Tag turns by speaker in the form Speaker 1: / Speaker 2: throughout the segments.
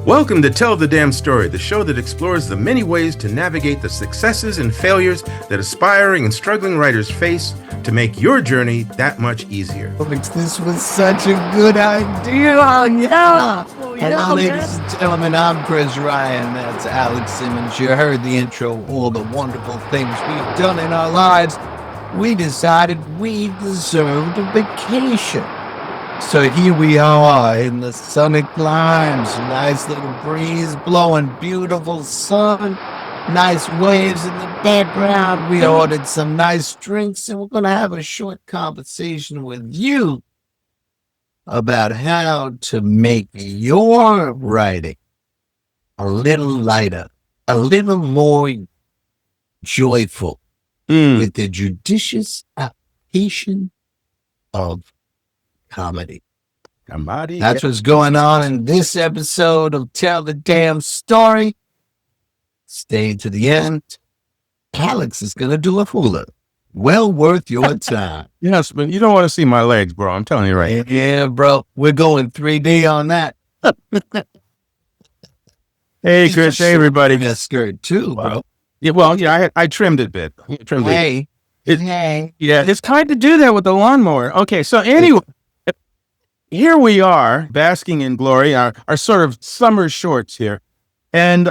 Speaker 1: Welcome to Tell the Damn Story, the show that explores the many ways to navigate the successes and failures that aspiring and struggling writers face to make your journey that much easier.
Speaker 2: This was such a good idea. Hello, ladies and gentlemen, I'm Chris Ryan. That's Alex Simmons. You heard the intro, all the wonderful things we've done in our lives. We decided we deserved a vacation. So here we are in the sunny climes, nice little breeze blowing, beautiful sun, nice waves in the background. We ordered some nice drinks and we're going to have a short conversation with you about how to make your writing a little lighter, a little more joyful with the judicious application of comedy. That's what's going on in this episode of Tell the Damn Story. Stay to the end. Alex is going to do a hula. Well worth your time.
Speaker 1: Yes, but you don't want to see my legs, bro. I'm telling you right.
Speaker 2: Yeah, bro. We're going 3D on that.
Speaker 1: Hey, Chris. Hey, everybody.
Speaker 2: That skirt too, bro.
Speaker 1: Yeah, well, yeah, I trimmed it a bit.
Speaker 2: Hey.
Speaker 1: Yeah, it's hard to do that with the lawnmower. Okay, so anyway. Here we are, basking in glory, our sort of summer shorts here. And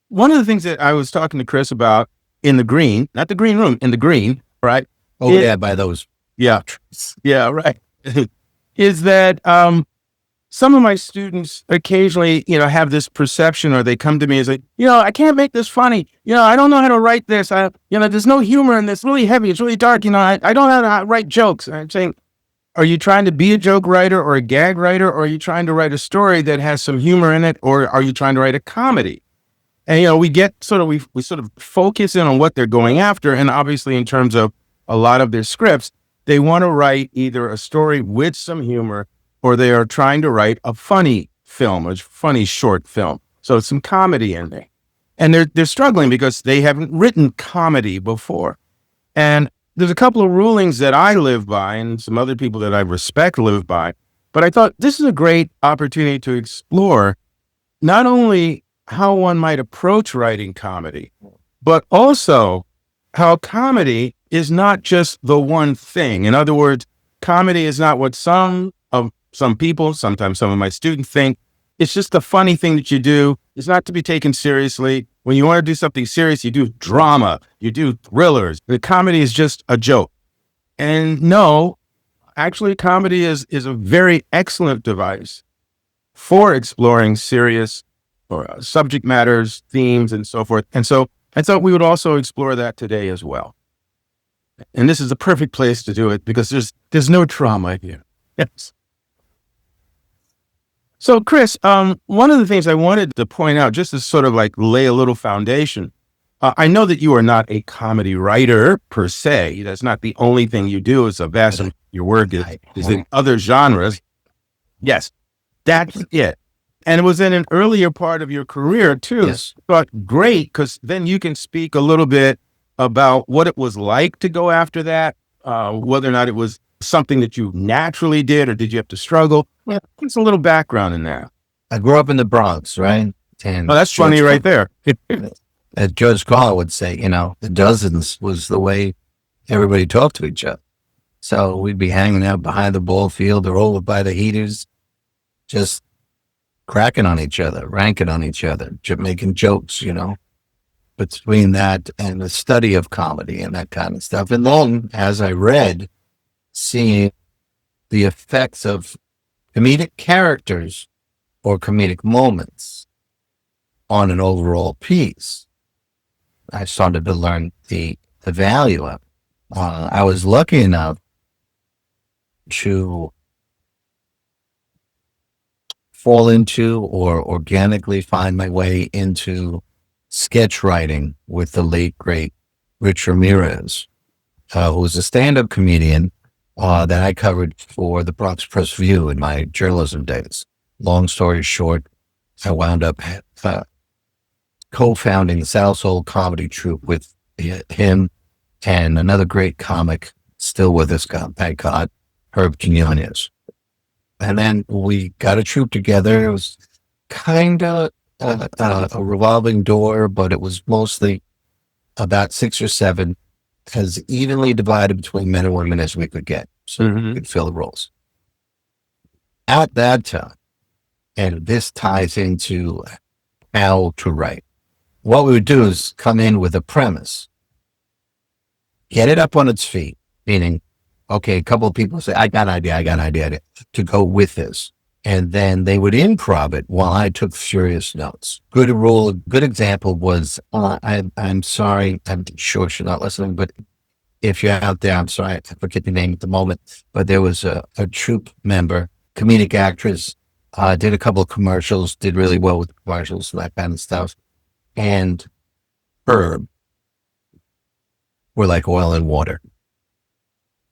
Speaker 1: one of the things that I was talking to Chris about in the green, not the green room, in the green, right?
Speaker 2: Oh, yeah, by those.
Speaker 1: Yeah. Yeah, right. Is that some of my students occasionally, have this perception, or they come to me and say, I can't make this funny. I don't know how to write this. There's no humor in this. It's really heavy. It's really dark. I don't know how to write jokes. And I'm saying, are you trying to be a joke writer or a gag writer, or are you trying to write a story that has some humor in it, or are you trying to write a comedy? And, we get we sort of focus in on what they're going after. And obviously in terms of a lot of their scripts, they want to write either a story with some humor, or they are trying to write a funny film, a funny short film. So it's some comedy in there. And they're struggling because they haven't written comedy before. And there's a couple of rulings that I live by, and some other people that I respect live by. But I thought this is a great opportunity to explore not only how one might approach writing comedy, but also how comedy is not just the one thing. In other words, comedy is not what some people, sometimes some of my students think. It's just the funny thing that you do. It's not to be taken seriously. When you want to do something serious, you do drama, you do thrillers. The comedy is just a joke. And no, actually, comedy is a very excellent device for exploring serious or subject matters, themes, and so forth. And so I thought we would also explore that today as well. And this is the perfect place to do it because there's no trauma here. Yes. So, Chris, one of the things I wanted to point out, just to sort of lay a little foundation, I know that you are not a comedy writer per se. That's not the only thing you do. It's a vast, your work is in other genres. Yes, that's it. And it was in an earlier part of your career, too.
Speaker 2: Yes.
Speaker 1: But great, because then you can speak a little bit about what it was like to go after that, whether or not it was something that you naturally did, or did you have to struggle? Well, it's a little background in that.
Speaker 2: I grew up in the Bronx, right? And
Speaker 1: that's funny right there.
Speaker 2: As George Carlin would say, the dozens was the way everybody talked to each other. So we'd be hanging out behind the ball field or over by the heaters, just cracking on each other, ranking on each other, making jokes, between that and the study of comedy and that kind of stuff. And then as I read, seeing the effects of comedic characters or comedic moments on an overall piece, I started to learn the value of it. I was lucky enough to fall into or organically find my way into sketch writing with the late, great Rich Ramirez, who was a stand-up comedian that I covered for the Bronx Press View in my journalism days. Long story short, I wound up co-founding the South Soul comedy troupe with him and another great comic still with us, thank God, Herb Quinones. And then we got a troupe together. It was kind of a revolving door, but it was mostly about 6 or 7, as evenly divided between men and women as we could get, so we could fill the roles. At that time, and this ties into how to write, what we would do is come in with a premise, get it up on its feet, meaning, okay, a couple of people say, I got an idea to go with this. And then they would improv it while I took furious notes. Good example was, I'm sorry, I'm sure she's not listening, but if you're out there, I'm sorry, I forget the name at the moment, but there was a Troupe member, comedic actress, did a couple of commercials, did really well with commercials, that kind of stuff. And Herb were like oil and water,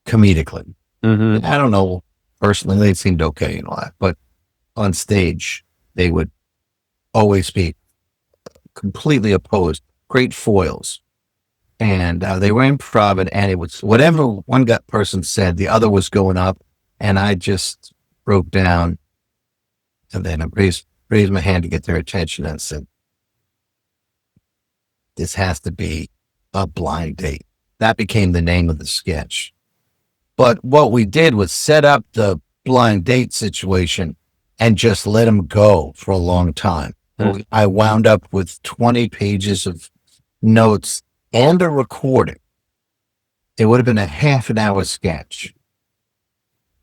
Speaker 2: comedically. I don't know, personally, they seemed okay and all that, but on stage, they would always be completely opposed, great foils. And they were improv, and it was whatever one person said, the other was going up, and I just broke down, and then I raised my hand to get their attention and said, this has to be a blind date. That became the name of the sketch. But what we did was set up the blind date situation and just let them go for a long time. I wound up with 20 pages of notes and a recording. It would have been a half an hour sketch.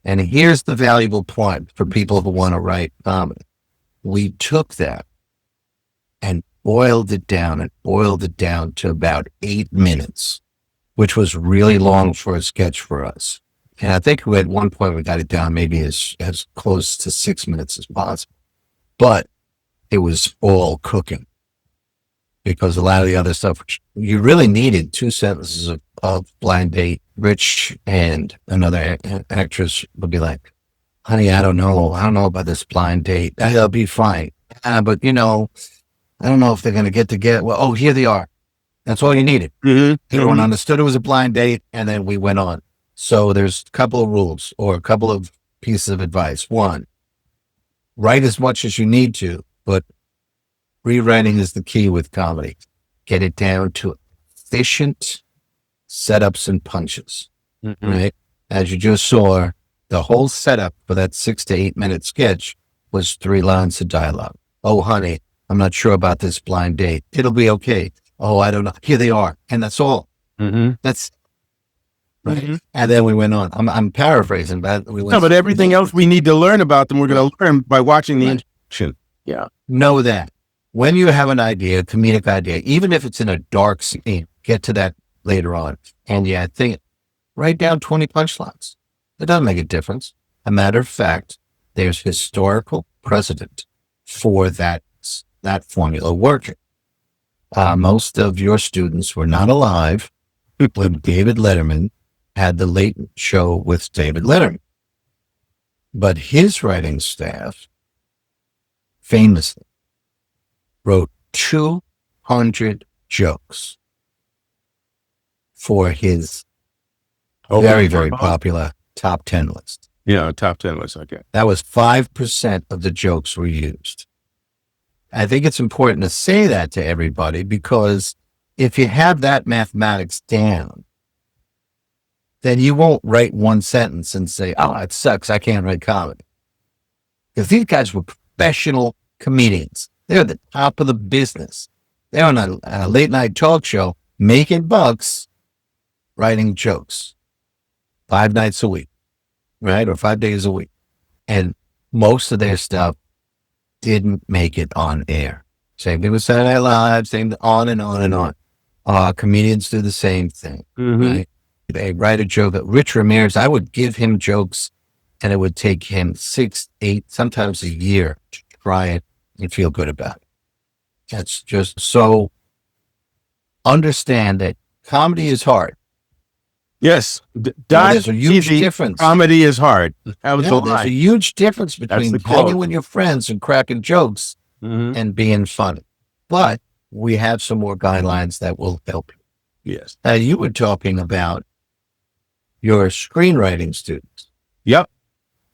Speaker 2: And here's the valuable point for people who want to write comedy. We took that and boiled it down to about 8 minutes, which was really long for a sketch for us. And I think at one point we got it down maybe as close to 6 minutes as possible. But it was all cooking, because a lot of the other stuff, you really needed 2 sentences of blind date. Rich and another actress would be like, honey, I don't know about this blind date. That'll be fine. But I don't know if they're going to get together. Well, oh, here they are. That's all you needed. Everyone understood it was a blind date, and then we went on. So there's a couple of rules or a couple of pieces of advice. 1, write as much as you need to, but rewriting is the key with comedy. Get it down to efficient setups and punches, right? As you just saw, the whole setup for that 6 to 8 minute sketch was 3 lines of dialogue. Oh, honey, I'm not sure about this blind date. It'll be okay. Oh, I don't know. Here they are. And that's all. That's right. And then we went on. I'm paraphrasing, but
Speaker 1: but everything else we need to learn about them, we're going to learn by watching the introduction. Yeah.
Speaker 2: Know that when you have an idea, a comedic idea, even if it's in a dark scene, get to that later on. And write down 20 punchlines. It doesn't make a difference. A matter of fact, there's historical precedent for that formula working. Most of your students were not alive when David Letterman had the Late Show with David Letterman. But his writing staff famously wrote 200 jokes for his very, very popular top 10 list.
Speaker 1: Yeah, top 10 list, okay.
Speaker 2: That was 5% of the jokes were used. I think it's important to say that to everybody, because if you have that mathematics down, then you won't write one sentence and say, oh, it sucks, I can't write comedy. Because these guys were professional comedians. They're the top of the business. They're on a late night talk show making bucks, writing jokes 5 nights a week, right? Or 5 days a week. And most of their stuff didn't make it on air. Same thing with Saturday Night Live, same on and on and on. Comedians do the same thing, right? They write a joke. Rich Ramirez, I would give him jokes, and it would take him 6, 8, sometimes a year to try it and feel good about it. That's just so. Understand that comedy is hard.
Speaker 1: Yes,
Speaker 2: there's a huge difference.
Speaker 1: Comedy is hard.
Speaker 2: There's a huge difference between hanging with your friends and cracking jokes and being funny. But we have some more guidelines that will help you.
Speaker 1: Yes.
Speaker 2: Now, you were talking about your screenwriting students.
Speaker 1: Yep.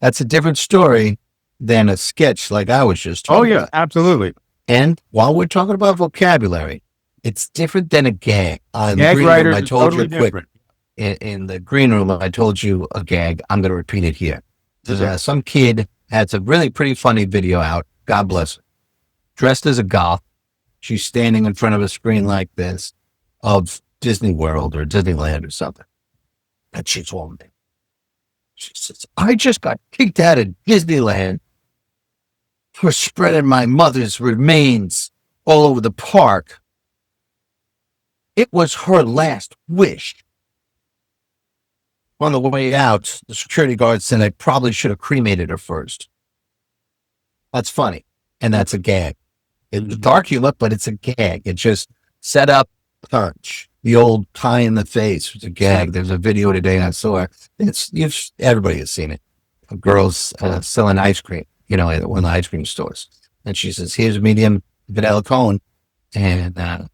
Speaker 2: That's a different story than a sketch like I was just
Speaker 1: Oh,
Speaker 2: talking
Speaker 1: yeah,
Speaker 2: about.
Speaker 1: absolutely.
Speaker 2: And while we're talking about vocabulary, it's different than a gag. In the
Speaker 1: Gag
Speaker 2: green room,
Speaker 1: writers
Speaker 2: I
Speaker 1: is
Speaker 2: told
Speaker 1: totally
Speaker 2: you quick.
Speaker 1: different.
Speaker 2: In the green room, I told you a gag. I'm going to repeat it here. Some kid has a really pretty funny video out. God bless her. Dressed as a goth. She's standing in front of a screen like this of Disney World or Disneyland or something. And she's all there. She says, I just got kicked out of Disneyland for spreading my mother's remains all over the park. It was her last wish. On the way out, the security guard said I probably should have cremated her first. That's funny. And that's a gag. It's dark humor, but it's a gag. It just set up punch. The old pie in the face was a gag. There's a video today I saw. Everybody has seen it. A girl's selling ice cream, at one of the ice cream stores. And she says, here's a medium vanilla cone. And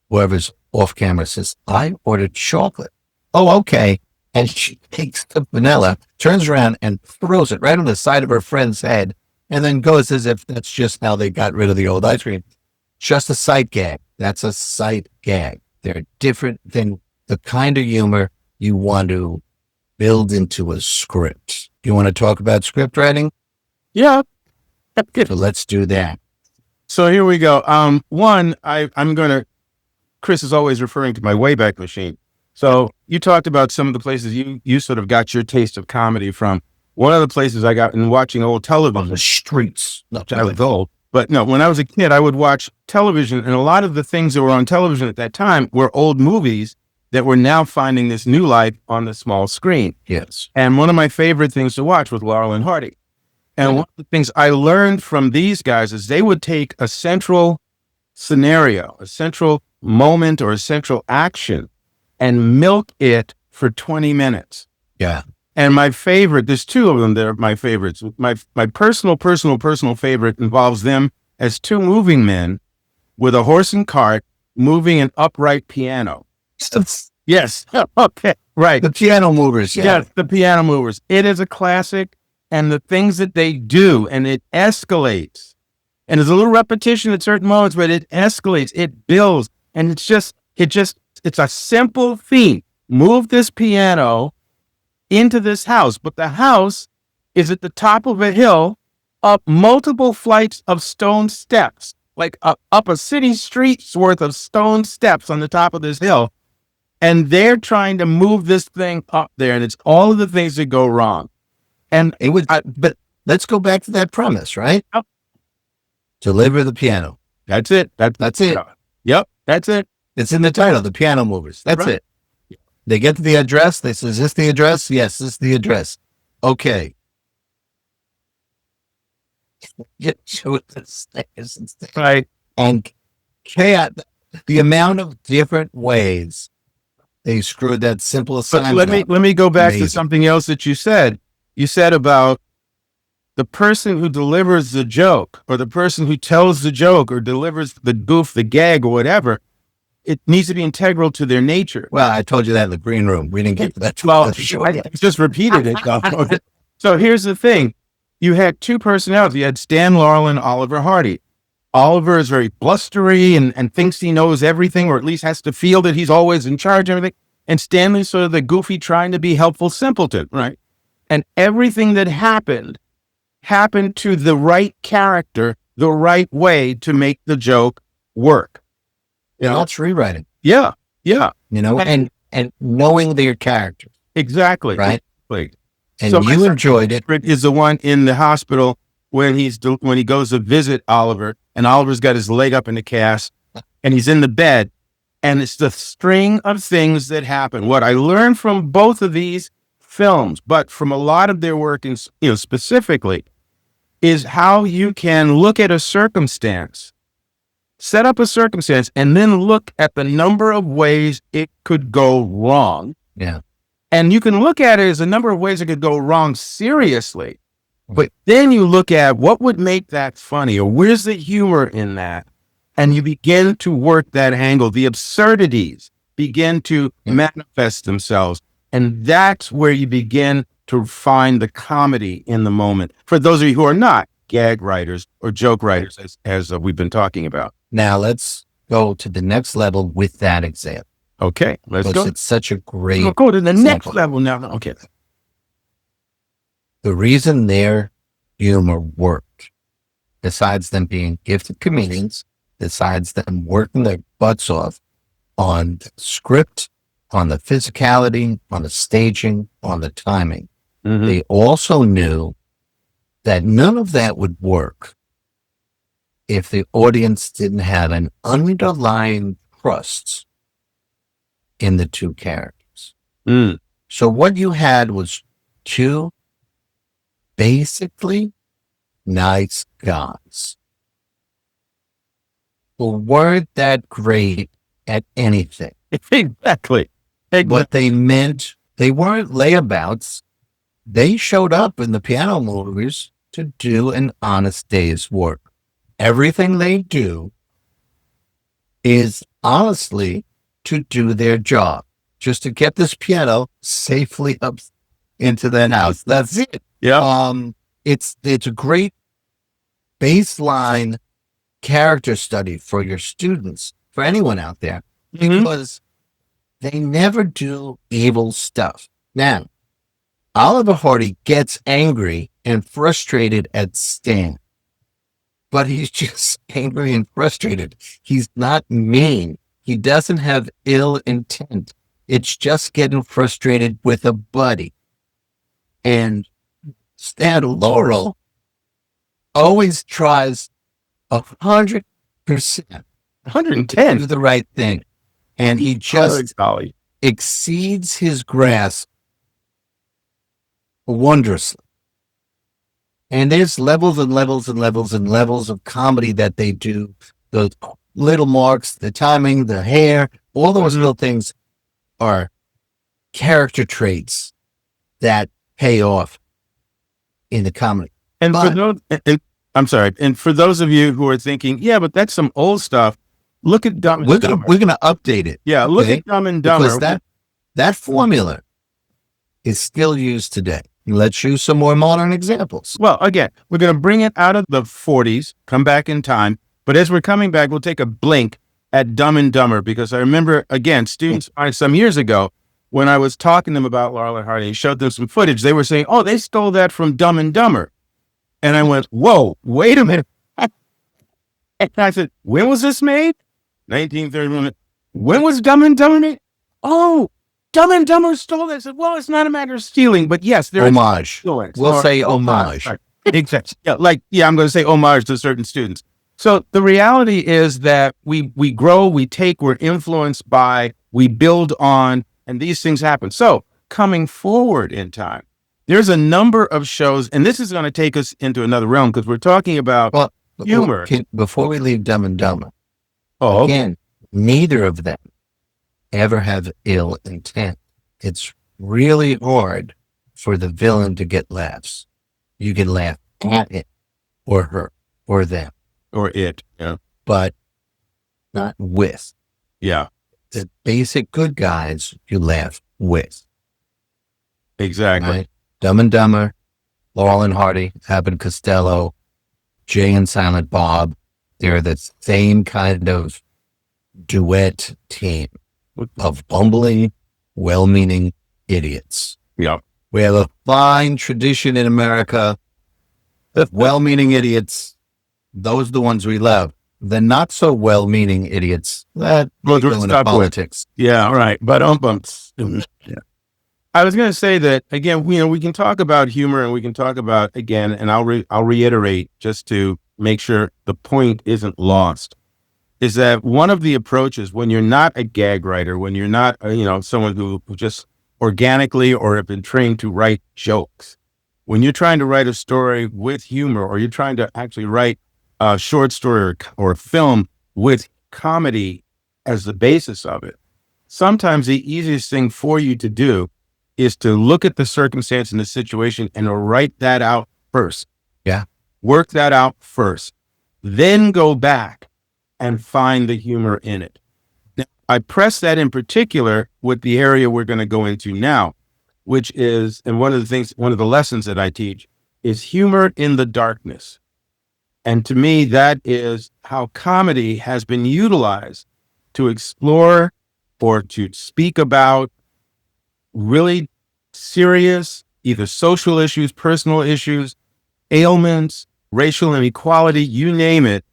Speaker 2: whoever's off camera says, I ordered chocolate. Oh, okay. And she takes the vanilla, turns around and throws it right on the side of her friend's head, and then goes as if that's just how they got rid of the old ice cream. Just a sight gag. That's a sight gag. They're different than the kind of humor you want to build into a script. You want to talk about script writing?
Speaker 1: Yeah.
Speaker 2: So let's do that.
Speaker 1: So here we go. Chris is always referring to my Wayback Machine. So you talked about some of the places you sort of got your taste of comedy from. One of the places I got in watching old television.
Speaker 2: On the streets.
Speaker 1: Not I was old. But no, when I was a kid, I would watch television, and a lot of the things that were on television at that time were old movies that were now finding this new life on the small screen.
Speaker 2: Yes.
Speaker 1: And one of my favorite things to watch was Laurel and Hardy. And one of the things I learned from these guys is they would take a central scenario, a central moment or a central action, and milk it for 20 minutes.
Speaker 2: Yeah.
Speaker 1: And my favorite, there's two of them that are my favorites. My personal favorite involves them as two moving men with a horse and cart moving an upright piano. Yes. Okay. Right.
Speaker 2: The piano movers. Yeah.
Speaker 1: Yes, the piano movers. It is a classic, and the things that they do, and it escalates. And there's a little repetition at certain moments, but it escalates, it builds, and it's a simple feat. Move this piano into this house, but the house is at the top of a hill, up multiple flights of stone steps, like up a city street's worth of stone steps on the top of this hill. And they're trying to move this thing up there, and it's all of the things that go wrong. And
Speaker 2: but let's go back to that premise, right?
Speaker 1: Oh.
Speaker 2: Deliver the piano.
Speaker 1: That's it.
Speaker 2: That's it.
Speaker 1: Yep, that's it.
Speaker 2: It's in the title, the piano movers. That's
Speaker 1: right.
Speaker 2: it. They get to the address. They say, is this the address? Yes, this is the address. Okay.
Speaker 1: Right.
Speaker 2: And chaos, the amount of different ways they screwed that simple assignment.
Speaker 1: But let me go back
Speaker 2: Amazing.
Speaker 1: to something else that you said. You said about the person who delivers the joke, or the person who tells the joke or delivers the goof, the gag, or whatever. It needs to be integral to their nature.
Speaker 2: Well, I told you that in the green room. We didn't get to that.
Speaker 1: Well, I just repeated it. Though. So here's the thing. You had two personalities. You had Stan Laurel and Oliver Hardy. Oliver is very blustery and thinks he knows everything, or at least has to feel that he's always in charge of everything. And Stanley's sort of the goofy, trying to be helpful simpleton, right? And everything that happened to the right character, the right way to make the joke work.
Speaker 2: That's rewriting.
Speaker 1: Yeah.
Speaker 2: And knowing their character.
Speaker 1: Exactly.
Speaker 2: Right. And
Speaker 1: so
Speaker 2: you enjoyed it.
Speaker 1: Is the one in the hospital when he goes to visit Oliver, and Oliver's got his leg up in the cast, and he's in the bed, and it's the string of things that happen. What I learned from both of these films, but from a lot of their work, specifically, is how you can look at a circumstance, set up a circumstance, and then look at the number of ways it could go wrong.
Speaker 2: Yeah.
Speaker 1: And you can look at it as a number of ways it could go wrong seriously. But then you look at what would make that funny, or where's the humor in that? And you begin to work that angle. The absurdities begin to manifest themselves. And that's where you begin to find the comedy in the moment. For those of you who are not gag writers or joke writers, as we've been talking about.
Speaker 2: Now let's go to the next level with that example.
Speaker 1: Okay, let's
Speaker 2: Because
Speaker 1: go.
Speaker 2: it's such a great
Speaker 1: We'll go to the next
Speaker 2: example.
Speaker 1: level now. Okay.
Speaker 2: The reason their humor worked, besides them being gifted comedians, besides them working their butts off on the script, on the physicality, on the staging, on the timing, they also knew that none of that would work if the audience didn't have an underlying trust in the two characters. So what you had was two basically nice guys who weren't that great at anything.
Speaker 1: Exactly.
Speaker 2: What they meant, they weren't layabouts. They showed up in the piano movies to do an honest day's work. Everything they do is honestly to do their job, just to get this piano safely up into that house. That's it.
Speaker 1: Yeah.
Speaker 2: It's a great baseline character study for your students, for anyone out there, because they never do evil stuff. Now, Oliver Hardy gets angry and frustrated at Stan, but he's just angry and frustrated. He's not mean. He doesn't have ill intent. It's just getting frustrated with a buddy. And Stan Laurel always tries 100%,
Speaker 1: 110.
Speaker 2: do the right thing. And he just exceeds his grasp wondrously. And there's levels and levels and levels and levels of comedy that they do. The little marks, the timing, the hair, all those little things are character traits that pay off in the comedy.
Speaker 1: And for those, I'm sorry. And for those of you who are thinking, yeah, but that's some old stuff. Look at Dumb and Dumber.
Speaker 2: We're gonna update it.
Speaker 1: Yeah, look at Dumb and Dumber.
Speaker 2: Because that formula is still used today. Let's use some more modern examples.
Speaker 1: Well, again, we're going to bring it out of the 40s, come back in time. But as we're coming back, we'll take a blink at Dumb and Dumber, because I remember, again, students some years ago, when I was talking to them about Laurel and Hardy, showed them some footage, they were saying, oh, they stole that from Dumb and Dumber. And I went, whoa, wait a minute. And I said, when was this made? 1931. When was Dumb and Dumber made? Oh, Dumb and Dumber stole this. I said, well, it's not a matter of stealing, but yes, there's
Speaker 2: homage. We'll say homage.
Speaker 1: Right. Exactly. Yeah, I'm going to say homage to certain students. So the reality is that we grow, we take, we're influenced by, we build on, and these things happen. So coming forward in time, there's a number of shows, and this is going to take us into another realm, because we're talking about humor.
Speaker 2: Before we leave Dumb and Dumber,
Speaker 1: okay.
Speaker 2: Again, neither of them ever have ill intent. It's really hard for the villain to get laughs. You can laugh at it or her or them.
Speaker 1: Or it, yeah.
Speaker 2: But not with.
Speaker 1: Yeah.
Speaker 2: The basic good guys you laugh with.
Speaker 1: Exactly.
Speaker 2: Right? Dumb and Dumber, Laurel and Hardy, Abbott and Costello, Jay and Silent Bob. They're the same kind of duet team of bumbling, well-meaning idiots.
Speaker 1: Yeah.
Speaker 2: We have a fine tradition in America of well-meaning idiots. Those are the ones we love. The not so well-meaning idiots that go into politics.
Speaker 1: Yeah, right. But yeah. I was going to say that again. We can talk about humor, and we can talk about again, and I'll reiterate just to make sure the point isn't lost. Is that one of the approaches when you're not a gag writer, when you're not someone who just organically or have been trained to write jokes, when you're trying to write a story with humor, or you're trying to actually write a short story or a film with comedy as the basis of it, sometimes the easiest thing for you to do is to look at the circumstance and the situation and write that out first.
Speaker 2: Yeah.
Speaker 1: Work that out first. Then go back and find the humor in it. Now, I press that in particular with the area we're going to go into now, which is, and one of the lessons that I teach is humor in the darkness. And to me, that is how comedy has been utilized to explore or to speak about really serious, either social issues, personal issues, ailments, racial inequality, you name it,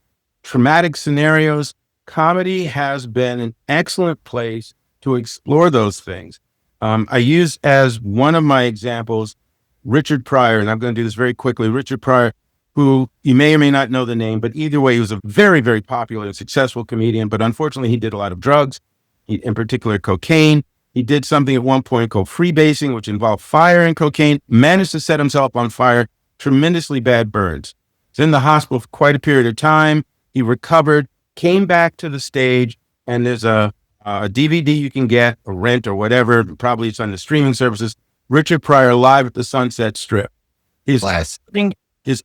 Speaker 1: traumatic scenarios. Comedy has been an excellent place to explore those things. I use as one of my examples, Richard Pryor, and I'm going to do this very quickly. Richard Pryor, who you may or may not know the name, but either way, he was a very, very popular and successful comedian, but unfortunately he did a lot of drugs, in particular cocaine. He did something at one point called freebasing, which involved fire and cocaine, managed to set himself on fire, tremendously bad burns. He's in the hospital for quite a period of time. He recovered, came back to the stage, and there's a DVD you can get or rent or whatever. Probably it's on the streaming services. Richard Pryor live at the Sunset Strip. His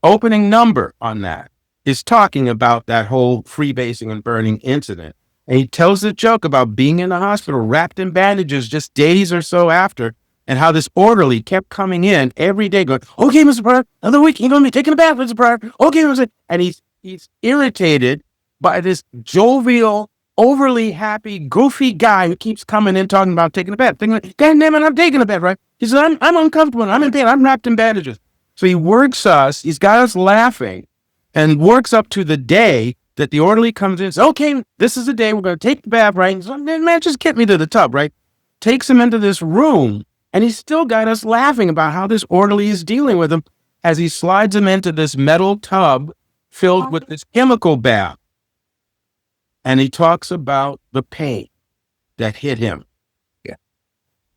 Speaker 1: opening number on that is talking about that whole freebasing and burning incident. And he tells the joke about being in the hospital wrapped in bandages just days or so after, and how this orderly kept coming in every day going, "Okay, Mr. Pryor, another week, you're going to be taking a bath, Mr. Pryor. Okay, Mr." And he's irritated by this jovial, overly happy, goofy guy who keeps coming in talking about taking a bath. Thinking, "God damn it, I'm taking a bath, right?" He says, I'm uncomfortable. I'm in pain. I'm wrapped in bandages." So he works us, he's got us laughing, and works up to the day that the orderly comes in and says, "Okay, this is the day we're going to take the bath, right?" And so, "Man, just get me to the tub," right? Takes him into this room, and he's still got us laughing about how this orderly is dealing with him as he slides him into this metal tub filled with this chemical bath. And he talks about the pain that hit him.
Speaker 2: Yeah.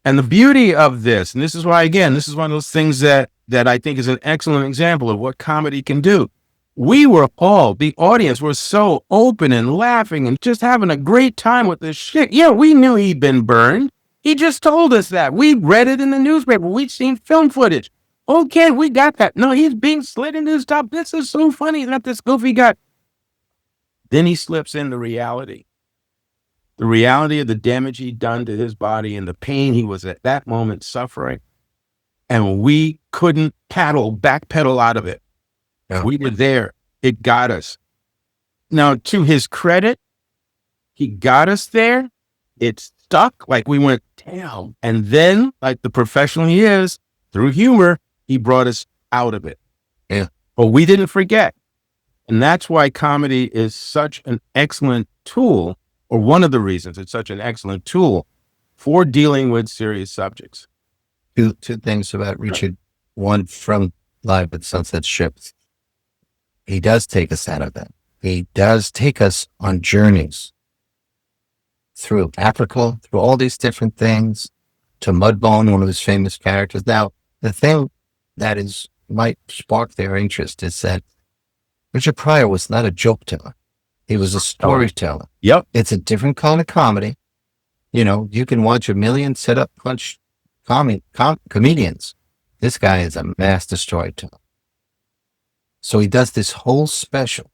Speaker 1: And the beauty of this, and this is why, again, this is one of those things that I think is an excellent example of what comedy can do. We were all, the audience was so open and laughing and just having a great time with this shit. Yeah, we knew he'd been burned. He just told us that. We read it in the newspaper. We'd seen film footage. Okay, we got that. No, he's being slit into his top. This is so funny that this goofy guy. Then he slips into reality. The reality of the damage he'd done to his body and the pain he was at that moment suffering. And we couldn't backpedal out of it.
Speaker 2: Yeah.
Speaker 1: We were there. It got us. Now, to his credit, he got us there. It stuck. Like we went, damn. And then, like the professional he is, through humor, he brought us out of it.
Speaker 2: Yeah.
Speaker 1: But we didn't forget. And that's why comedy is such an excellent tool, or one of the reasons it's such an excellent tool for dealing with serious subjects.
Speaker 2: Two things about Richard. One, from Live at Sunset Strip, he does take us out of that. He does take us on journeys through Africa, through all these different things, to Mudbone, one of his famous characters. Now, the thing that might spark their interest is that Richard Pryor was not a joke teller. He was a storyteller.
Speaker 1: Yep.
Speaker 2: It's a different kind of comedy. You know, you can watch a million set-up punch comedians. This guy is a master storyteller. So he does this whole special,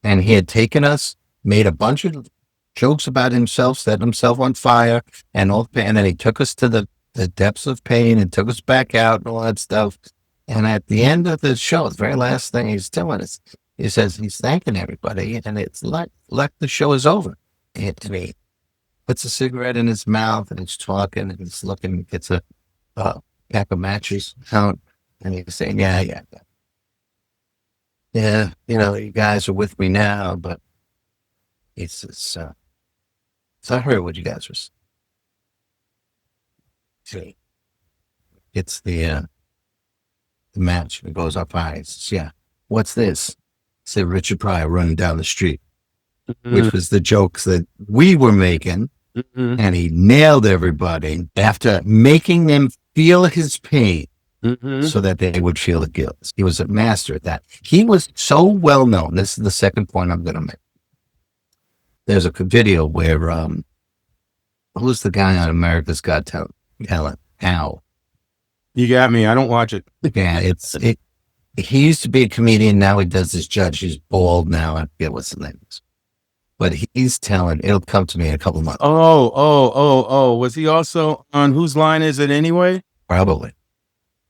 Speaker 2: and he had taken us, made a bunch of jokes about himself, set himself on fire, and then he took us to the depths of pain and took us back out and all that stuff. And at the end of the show, the very last thing he's telling us, he says he's thanking everybody, and it's like the show is over. And he puts a cigarette in his mouth, and he's talking, and he's looking, gets a pack of matches out, and he's saying, yeah, you know, you guys are with me now, but he says, so I heard what you guys were saying. It's the match. It goes up high. He says, yeah, what's this? Said Richard Pryor running down the street, which was the jokes that we were making. And he nailed everybody after making them feel his pain so that they would feel the guilt. He was a master at that. He was so well known. This is the second point I'm going to make. There's a video where, who's the guy on America's Got Talent? Al.
Speaker 1: You got me. I don't watch it.
Speaker 2: Yeah, he used to be a comedian. Now he does this judge. He's bald now. I forget what's the name is. But he's telling, it'll come to me in a couple of months.
Speaker 1: Oh. Was he also on Whose Line Is It Anyway?
Speaker 2: Probably.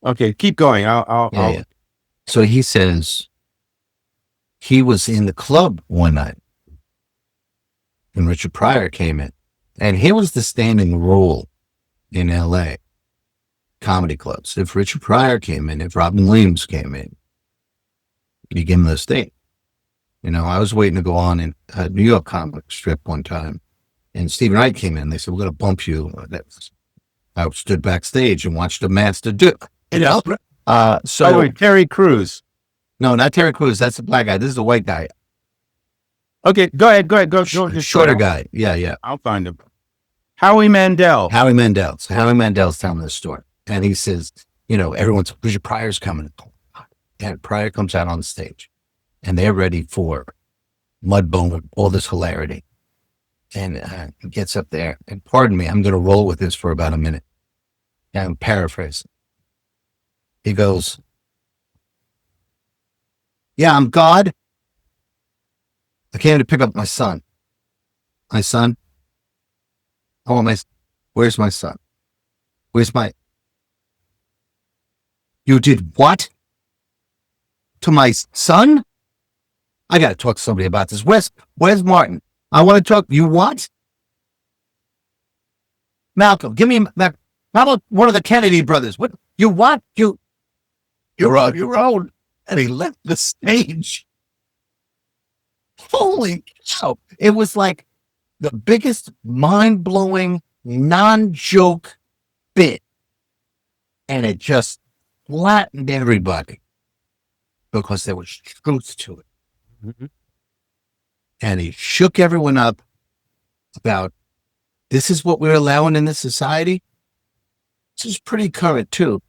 Speaker 1: Okay, keep going.
Speaker 2: Yeah. So he says he was in the club one night when Richard Pryor came in. And here was the standing rule in LA comedy clubs. If Richard Pryor came in, if Robin Williams came in, you give him the stage. You know, I was waiting to go on in a New York comic strip one time, and Stephen Wright came in. They said, "We're going to bump you." I stood backstage and watched the master do. You know,
Speaker 1: So wait, Terry Crews.
Speaker 2: No, not Terry Crews. That's the black guy. This is the white guy.
Speaker 1: Okay, go ahead. Go.
Speaker 2: Shorter guy. Yeah.
Speaker 1: I'll find him. Howie Mandel.
Speaker 2: Howie Mandel's telling this story. And he says, you know, everyone's, Richard Pryor's coming. And Pryor comes out on stage. And they're ready for Mudbone, all this hilarity. And he gets up there. And pardon me, I'm going to roll with this for about a minute. And I'm paraphrasing. He goes, "Yeah, I'm God. I came to pick up my son. My son? I want where's my son? Where's my, you did what? To my son? I got to talk to somebody about this. Where's Martin? I want to talk, you what? Malcolm, give me, how about one of the Kennedy brothers? What, you what? You're on your own." And he left the stage. Holy cow. It was like the biggest mind-blowing, non-joke bit. And it just flattened everybody because there was truth to it.
Speaker 1: Mm-hmm.
Speaker 2: And he shook everyone up about, this is what we're allowing in this society. This is pretty current too.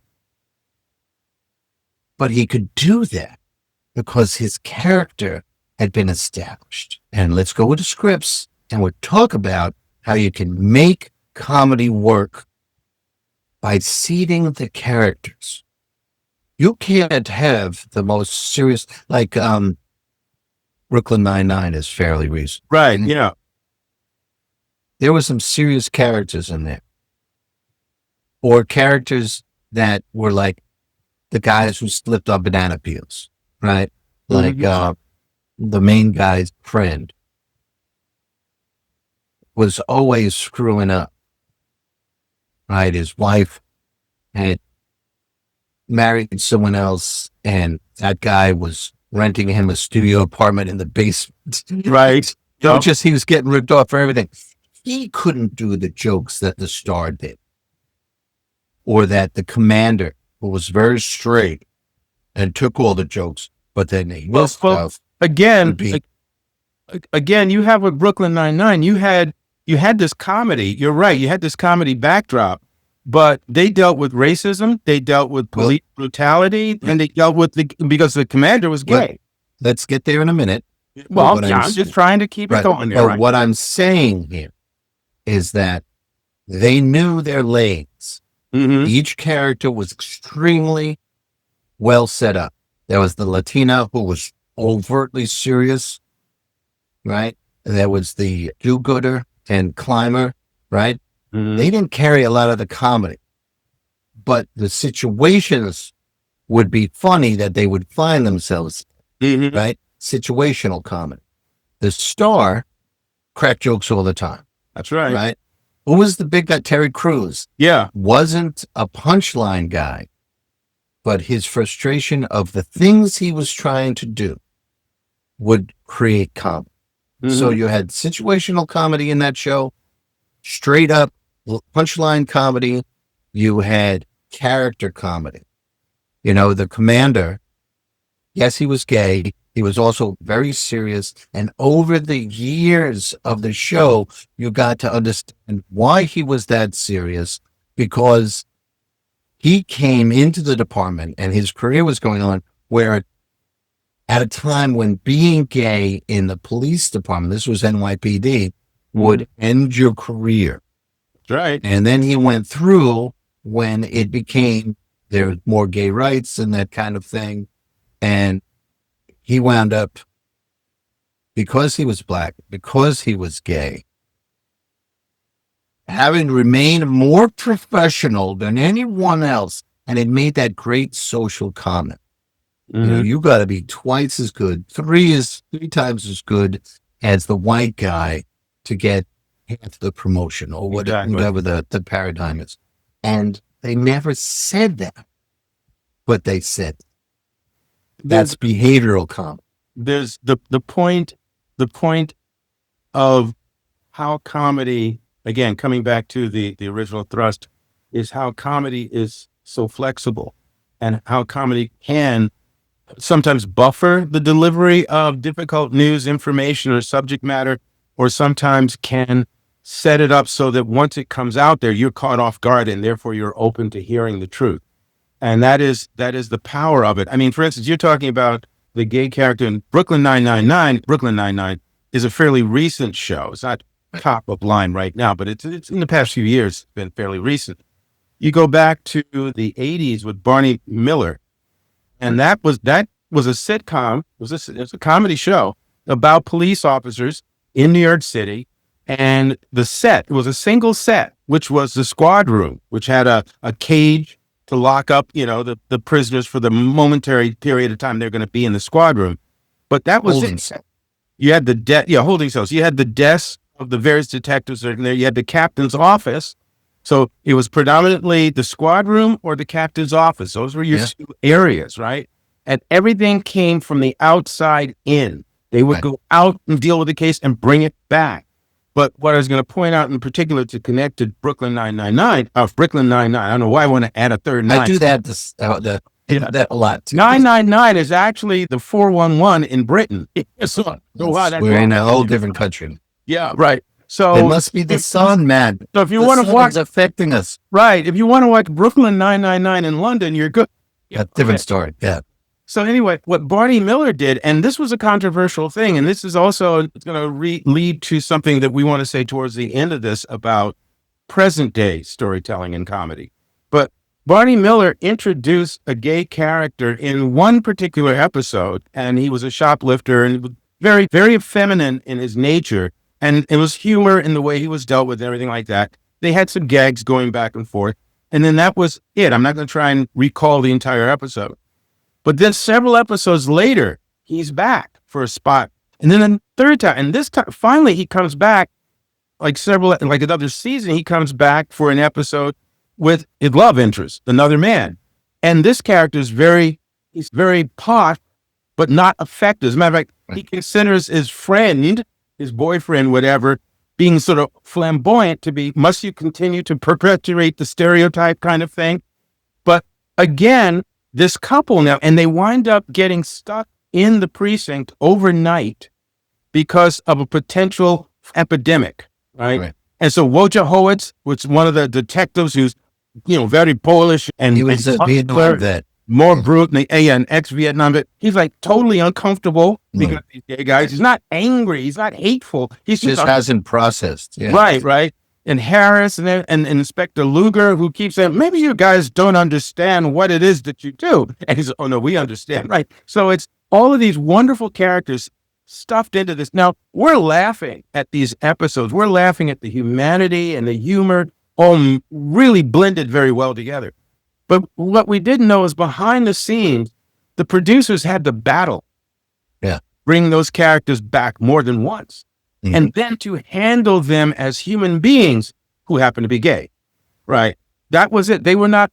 Speaker 2: But he could do that because his character had been established. And let's go with the scripts and we'll talk about how you can make comedy work by seeding the characters. You can't have the most serious, like Brooklyn Nine-Nine is fairly recent.
Speaker 1: Right, yeah.
Speaker 2: There were some serious characters in there. Or characters that were like the guys who slipped on banana peels, right? Like the main guy's friend was always screwing up, right? His wife had married someone else and that guy was renting him a studio apartment in the basement.
Speaker 1: Right.
Speaker 2: Just he was getting ripped off for everything. He couldn't do the jokes that the star did. Or that the commander, who was very straight and took all the jokes, but then he missed stuff.
Speaker 1: Again, you have with Brooklyn Nine-Nine, you had this comedy. You're right. You had this comedy backdrop, but they dealt with racism. They dealt with police brutality, and they dealt with because the commander was gay.
Speaker 2: Let's get there in a minute.
Speaker 1: Well, I'm just trying to keep it going there.
Speaker 2: But what I'm saying here is that they knew their lanes.
Speaker 1: Mm-hmm.
Speaker 2: Each character was extremely well set up. There was the Latina who was overtly serious, right? There was the do-gooder and climber, right?
Speaker 1: Mm-hmm.
Speaker 2: They didn't carry a lot of the comedy, but the situations would be funny that they would find themselves, right? Situational comedy. The star cracked jokes all the time.
Speaker 1: That's right.
Speaker 2: Right? Who was the big guy? Terry Crews.
Speaker 1: Yeah.
Speaker 2: Wasn't a punchline guy, but his frustration of the things he was trying to do would create comedy. So you had situational comedy in that show, straight up punchline comedy. You had character comedy. You know, the commander, yes, he was gay. He was also very serious. And over the years of the show, you got to understand why he was that serious, because he came into the department and his career was going on where at a time when being gay in the police department, this was NYPD, would end your career.
Speaker 1: That's right.
Speaker 2: And then he went through when it became there was more gay rights and that kind of thing. And he wound up, because he was black, because he was gay, having remained more professional than anyone else, and it made that great social comment.
Speaker 1: Mhm.
Speaker 2: You got to be twice as good, three times as good as the white guy to get half the promotion or
Speaker 1: Exactly.
Speaker 2: whatever the paradigm is. And they never said that, but they said that's behavioral comedy.
Speaker 1: There's the point of how comedy, again, coming back to the original thrust, is how comedy is so flexible and how comedy can sometimes buffer the delivery of difficult news, information, or subject matter, or sometimes can set it up so that once it comes out there, you're caught off guard and therefore you're open to hearing the truth. And that is the power of it. I mean, for instance, you're talking about the gay character in Brooklyn Nine-Nine. Brooklyn Nine-Nine is a fairly recent show. It's not top of line right now, but it's in the past few years been fairly recent. You go back to the 80s with Barney Miller, and that was a sitcom. It was a comedy show about police officers in New York City. And the set, it was a single set, which was the squad room, which had a cage to lock up, the prisoners for the momentary period of time they're going to be in the squad room. But that was
Speaker 2: Holding
Speaker 1: it.
Speaker 2: cell.
Speaker 1: You had holding cells. You had the desks of the various detectives in there. You had the captain's office. So it was predominantly the squad room or the captain's office. Those were your two areas, right? And everything came from the outside in. They would go out and deal with the case and bring it back. But what I was going to point out in particular to connect to Brooklyn Nine-Nine, Brooklyn Nine-Nine, I don't know why I want to add a third nine.
Speaker 2: I do that that a lot too.
Speaker 1: 999 is actually the 411 in Britain.
Speaker 2: We're in a whole different country.
Speaker 1: Yeah, right. So
Speaker 2: it must be the sun, man.
Speaker 1: So if you want to watch,
Speaker 2: affecting us,
Speaker 1: right? If you want to watch Brooklyn 999 in London, you're good.
Speaker 2: A different story. Yeah.
Speaker 1: So anyway, what Barney Miller did, and this was a controversial thing, and this is also going to lead to something that we want to say towards the end of this about present day storytelling and comedy. But Barney Miller introduced a gay character in one particular episode, and he was a shoplifter and very, very feminine in his nature. And it was humor in the way he was dealt with and everything like that. They had some gags going back and forth. And then that was it. I'm not going to try and recall the entire episode. But then several episodes later, he's back for a spot. And then the third time, and this time, finally, he comes back like another season, he comes back for an episode with his love interest, another man. And this character is he's very posh, but not effective. As a matter of fact, he considers his friend, his boyfriend, whatever, being sort of flamboyant must you continue to perpetuate the stereotype kind of thing? But again, this couple now, and they wind up getting stuck in the precinct overnight because of a potential epidemic, right? And so Wojciechowicz was one of the detectives who's, very Polish, and
Speaker 2: he was a Vietnam vet.
Speaker 1: More brute, an ex-Vietnam vet. He's like totally uncomfortable because these gay guys. He's not angry. He's not hateful. He's
Speaker 2: just hasn't processed. Yeah.
Speaker 1: Right. And Harris and Inspector Luger, who keeps saying, maybe you guys don't understand what it is that you do. And he's, oh no, we understand. Right. So it's all of these wonderful characters stuffed into this. Now, we're laughing at these episodes. We're laughing at the humanity and the humor, all really blended very well together. But what we didn't know is behind the scenes, the producers had to battle, bring those characters back more than once, and then to handle them as human beings who happen to be gay, right? That was it. They were not,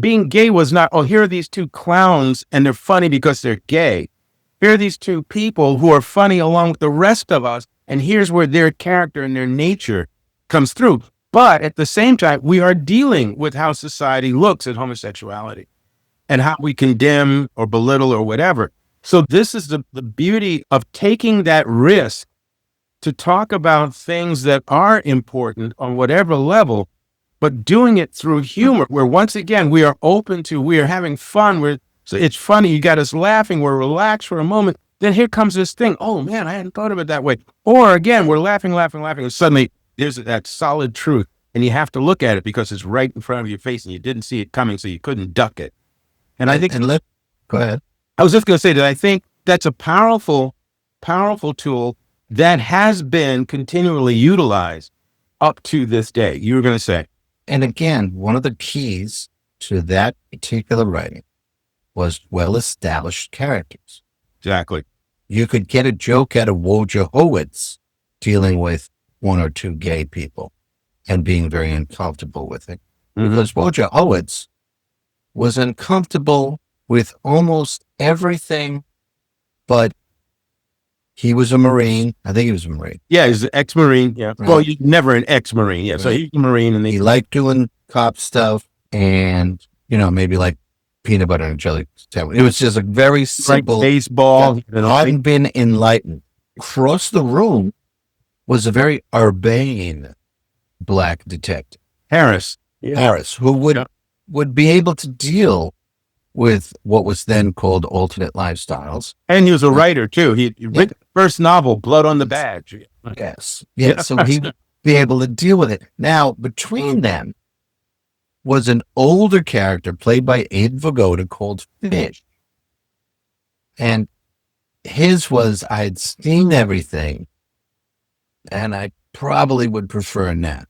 Speaker 1: being gay was not, oh, here are these two clowns and they're funny because they're gay. Here are these two people who are funny along with the rest of us, and here's where their character and their nature comes through. But at the same time, we are dealing with how society looks at homosexuality and how we condemn or belittle or whatever. So this is the beauty of taking that risk to talk about things that are important on whatever level, but doing it through humor, where once again, we are having fun. So it's funny, you got us laughing, we're relaxed for a moment. Then here comes this thing. Oh man, I hadn't thought of it that way. Or again, we're laughing, and suddenly there's that solid truth, and you have to look at it because it's right in front of your face and you didn't see it coming, so you couldn't duck it. And I think,
Speaker 2: go ahead.
Speaker 1: I was just going to say that I think that's a powerful, powerful tool that has been continually utilized up to this day. You were going to say.
Speaker 2: And again, one of the keys to that particular writing was well-established characters.
Speaker 1: Exactly.
Speaker 2: You could get a joke out of Wojciechowicz dealing with one or two gay people and being very uncomfortable with it. Because Wojciechowicz was uncomfortable with almost everything, but he was a Marine. I think he was a Marine.
Speaker 1: Yeah, he's an ex-Marine. Yeah.
Speaker 2: Right.
Speaker 1: Well, he's never an ex-Marine. Yeah. Right. So he's a Marine, and
Speaker 2: he liked doing cop stuff, and maybe like peanut butter and jelly sandwich. It was just a very simple
Speaker 1: baseball.
Speaker 2: Hadn't been enlightened. Across the room was a very urbane black detective,
Speaker 1: Harris,
Speaker 2: who would be able to deal with what was then called alternate lifestyles.
Speaker 1: And he was a writer too. He wrote the first novel, Blood on the Badge.
Speaker 2: Yes. Yeah. So he would be able to deal with it. Now, between them was an older character played by Aiden Vigoda called Fish. And his was, I'd seen everything, and I probably would prefer Nat.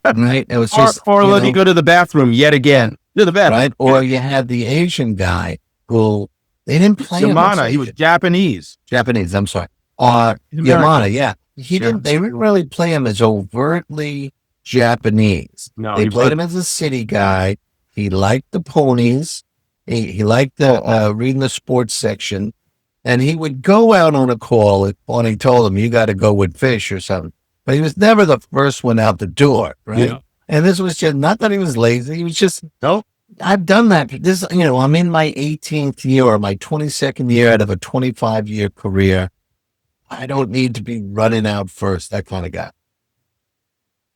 Speaker 2: Right? It was just,
Speaker 1: or let me go to the bathroom yet again. To the bathroom.
Speaker 2: Right? Or you had the Asian guy who, they didn't play him.
Speaker 1: Yamana, he was Japanese.
Speaker 2: I'm sorry. Yamana, yeah. They didn't really play him as overtly Japanese.
Speaker 1: No,
Speaker 2: they played him as a city guy. He liked the ponies. He liked the reading the sports section. And he would go out on a call if Bonnie told him, you got to go with Fish or something. But he was never the first one out the door, right? Yeah. And this was just, not that he was lazy. He was just,
Speaker 1: no.
Speaker 2: I've done that. This, I'm in my 18th year or my 22nd year out of a 25-year career. I don't need to be running out first, that kind of guy.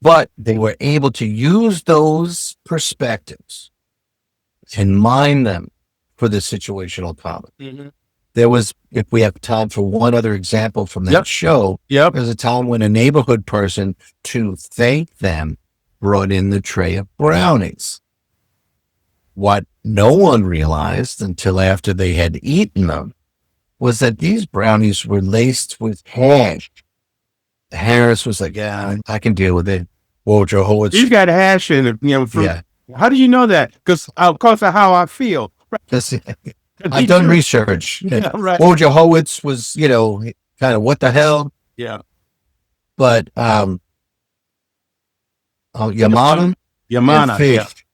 Speaker 2: But they were able to use those perspectives and mine them for the situational comedy. Mm-hmm. There was, if we have time for one other example from that show, there's a time when a neighborhood person, to thank them, brought in the tray of brownies. What no one realized until after they had eaten them was that these brownies were laced with hash. Harris was like, yeah, I can deal with it. Wojciechowicz,
Speaker 1: you got hash in it, How do you know that? Because of how I feel.
Speaker 2: I've done research.
Speaker 1: Yeah, right.
Speaker 2: Wojciechowicz was, kind of what the hell.
Speaker 1: Yeah.
Speaker 2: But Yamana and Fish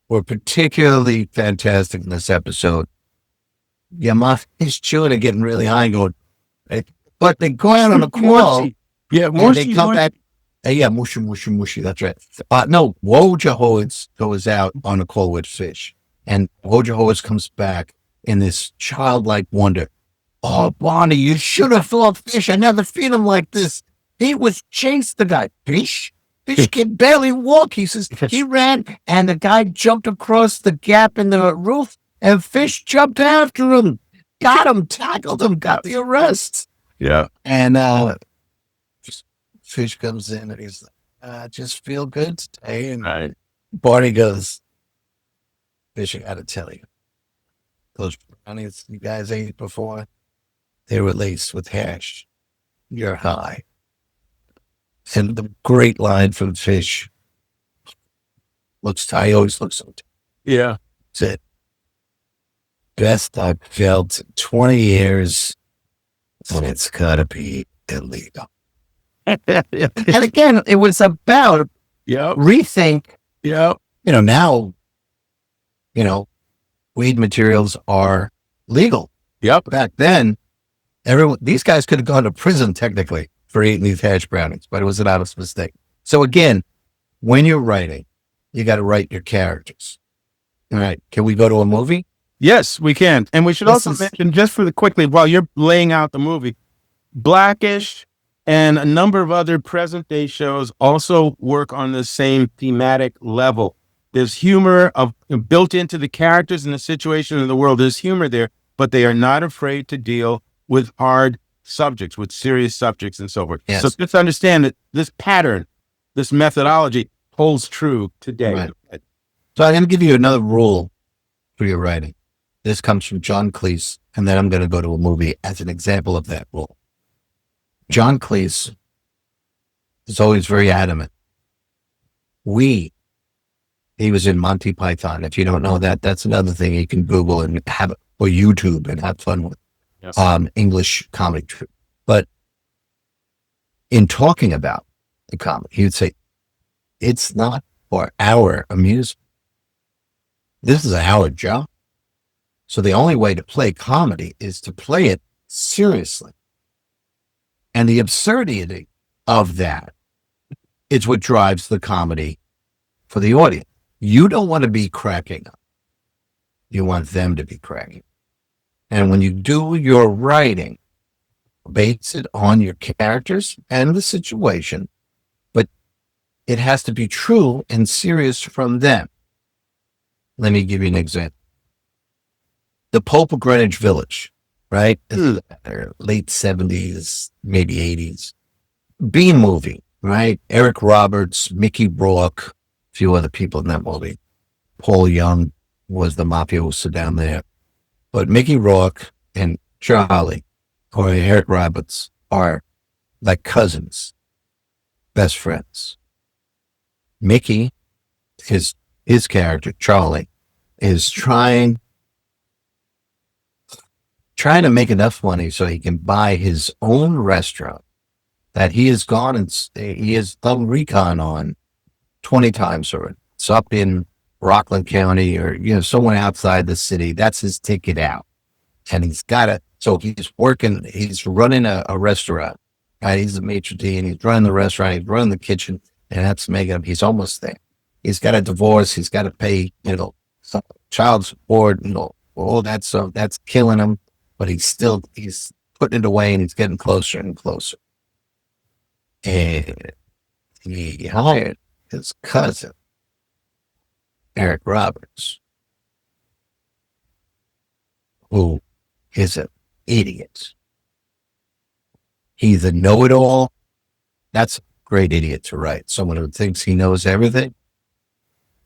Speaker 2: were particularly fantastic in this episode. Yamana is chewing and getting really high and going, but they go out on a call.
Speaker 1: Yeah,
Speaker 2: they come back. Mushy. That's right. No, Wojciechowicz goes out on a call with Fish, and Wojciechowicz comes back in this childlike wonder. Oh, Bonnie, you should have thought Fish. I never seen him like this. He was chased the guy. Fish can barely walk. He says he ran, and the guy jumped across the gap in the roof, and Fish jumped after him, got him, tackled him, got the arrest.
Speaker 1: Yeah.
Speaker 2: And Fish comes in, and he's like, I just feel good today. And Barney goes, Fish, I got to tell you, those brownies you guys ate before, they were laced with hash. You're high. And the great line from Fish, he always looks so.
Speaker 1: Yeah.
Speaker 2: Said, best I've felt in 20 years, and it's got to be illegal. And again, it was about rethink.
Speaker 1: Yeah.
Speaker 2: Now, weed materials are legal.
Speaker 1: Yep.
Speaker 2: Back then, these guys could have gone to prison technically for eating these hash brownies, but it was an honest mistake. So again, when you're writing, you got to write your characters. All right. Can we go to a movie?
Speaker 1: Yes, we can. And we should also mention, just quickly, while you're laying out the movie, Blackish and a number of other present day shows also work on the same thematic level. There's humor built into the characters and the situation in the world. There's humor there, but they are not afraid to deal with hard subjects, with serious subjects and so forth.
Speaker 2: Yes.
Speaker 1: So just understand that this pattern, this methodology holds true today.
Speaker 2: Right. So I'm going to give you another rule for your writing. This comes from John Cleese, and then I'm going to go to a movie as an example of that rule. John Cleese is always very adamant. He was in Monty Python. If you don't know that, that's another thing you can Google and have, or YouTube and have fun with.
Speaker 1: Yes.
Speaker 2: English comedy troupe. But in talking about the comedy, he would say, it's not for our amusement. This is our job. So the only way to play comedy is to play it seriously. And the absurdity of that is what drives the comedy for the audience. You don't want to be cracking up. You want them to be cracking. And when you do your writing, base it on your characters and the situation, but it has to be true and serious from them. Let me give you an example. The Pope of Greenwich Village, right? Late 70s, maybe 80s. B movie, right? Eric Roberts, Mickey Rourke, a few other people in that movie. Paul Young was the mafioso down there. But Mickey Rourke and Charlie, or Eric Roberts, are like cousins, best friends. Mickey, his character, Charlie, is trying to make enough money so he can buy his own restaurant that he has gone and he has done recon on 20 times already. It's up in Rockland County or, somewhere outside the city. That's his ticket out. And he's running a restaurant. Right? He's a maitre d' and he's running the restaurant. He's running the kitchen, and that's making him, he's almost there. He's got a divorce. He's got to pay, child support, all that stuff. That's killing him. But he's putting it away, and he's getting closer and closer. And he hired his cousin, Eric Roberts, who is an idiot. He's a know-it-all. That's a great idiot to write. Someone who thinks he knows everything.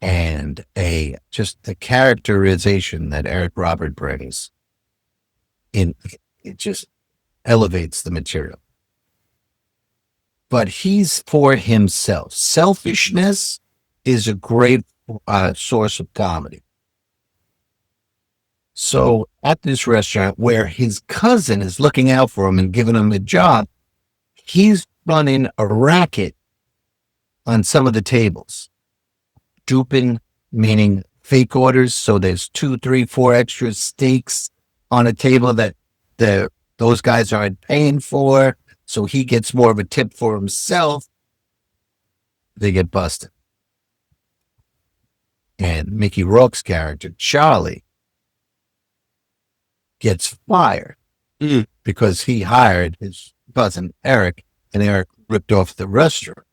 Speaker 2: And just the characterization that Eric Roberts brings it just elevates the material. But he's for himself. Selfishness is a great source of comedy. So at this restaurant where his cousin is looking out for him and giving him a job, he's running a racket on some of the tables. Duping, meaning fake orders. So there's 2, 3, 4 extra steaks on a table that those guys aren't paying for. So he gets more of a tip for himself. They get busted. And Mickey Rourke's character, Charlie, gets fired because he hired his cousin, Eric, and Eric ripped off the restaurant.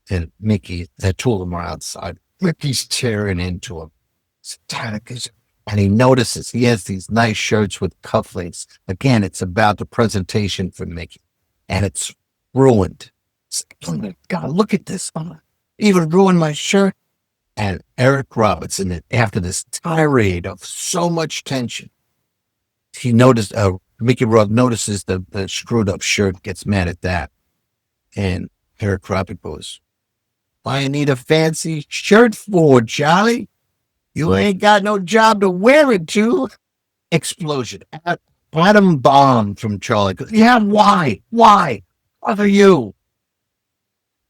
Speaker 2: And Mickey, the two of them are outside. Mickey's tearing into him. And he notices he has these nice shirts with cufflinks. Again, it's about the presentation for Mickey. And it's ruined. It's like, oh my God, look at this. Even ruined my shirt. And Eric Roberts, after this tirade of so much tension, he noticed, Mickey Rourke notices the screwed up shirt, gets mad at that. And Eric Roberts goes, "Why you need a fancy shirt for, Charlie? You ain't got no job to wear it to." Explosion. Atom bomb from Charlie. Yeah, why? Why? What are you?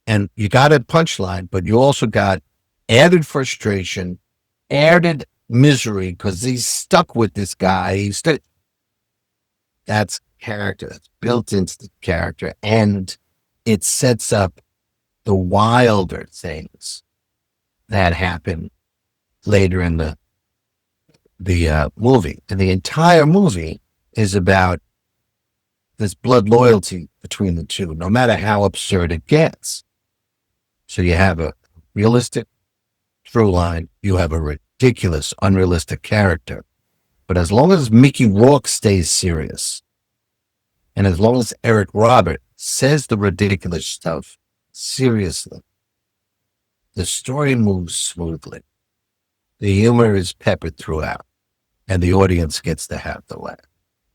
Speaker 2: And you got a punchline, but you also got added frustration, added misery because he's stuck with this guy. That's character. That's built into the character, and it sets up the wilder things that happen later in the movie. And the entire movie is about this blood loyalty between the two, no matter how absurd it gets. So you have a realistic through line, you have a ridiculous, unrealistic character. But as long as Mickey Rourke stays serious, and as long as Eric Roberts says the ridiculous stuff seriously, the story moves smoothly. The humor is peppered throughout, and the audience gets to have the laugh.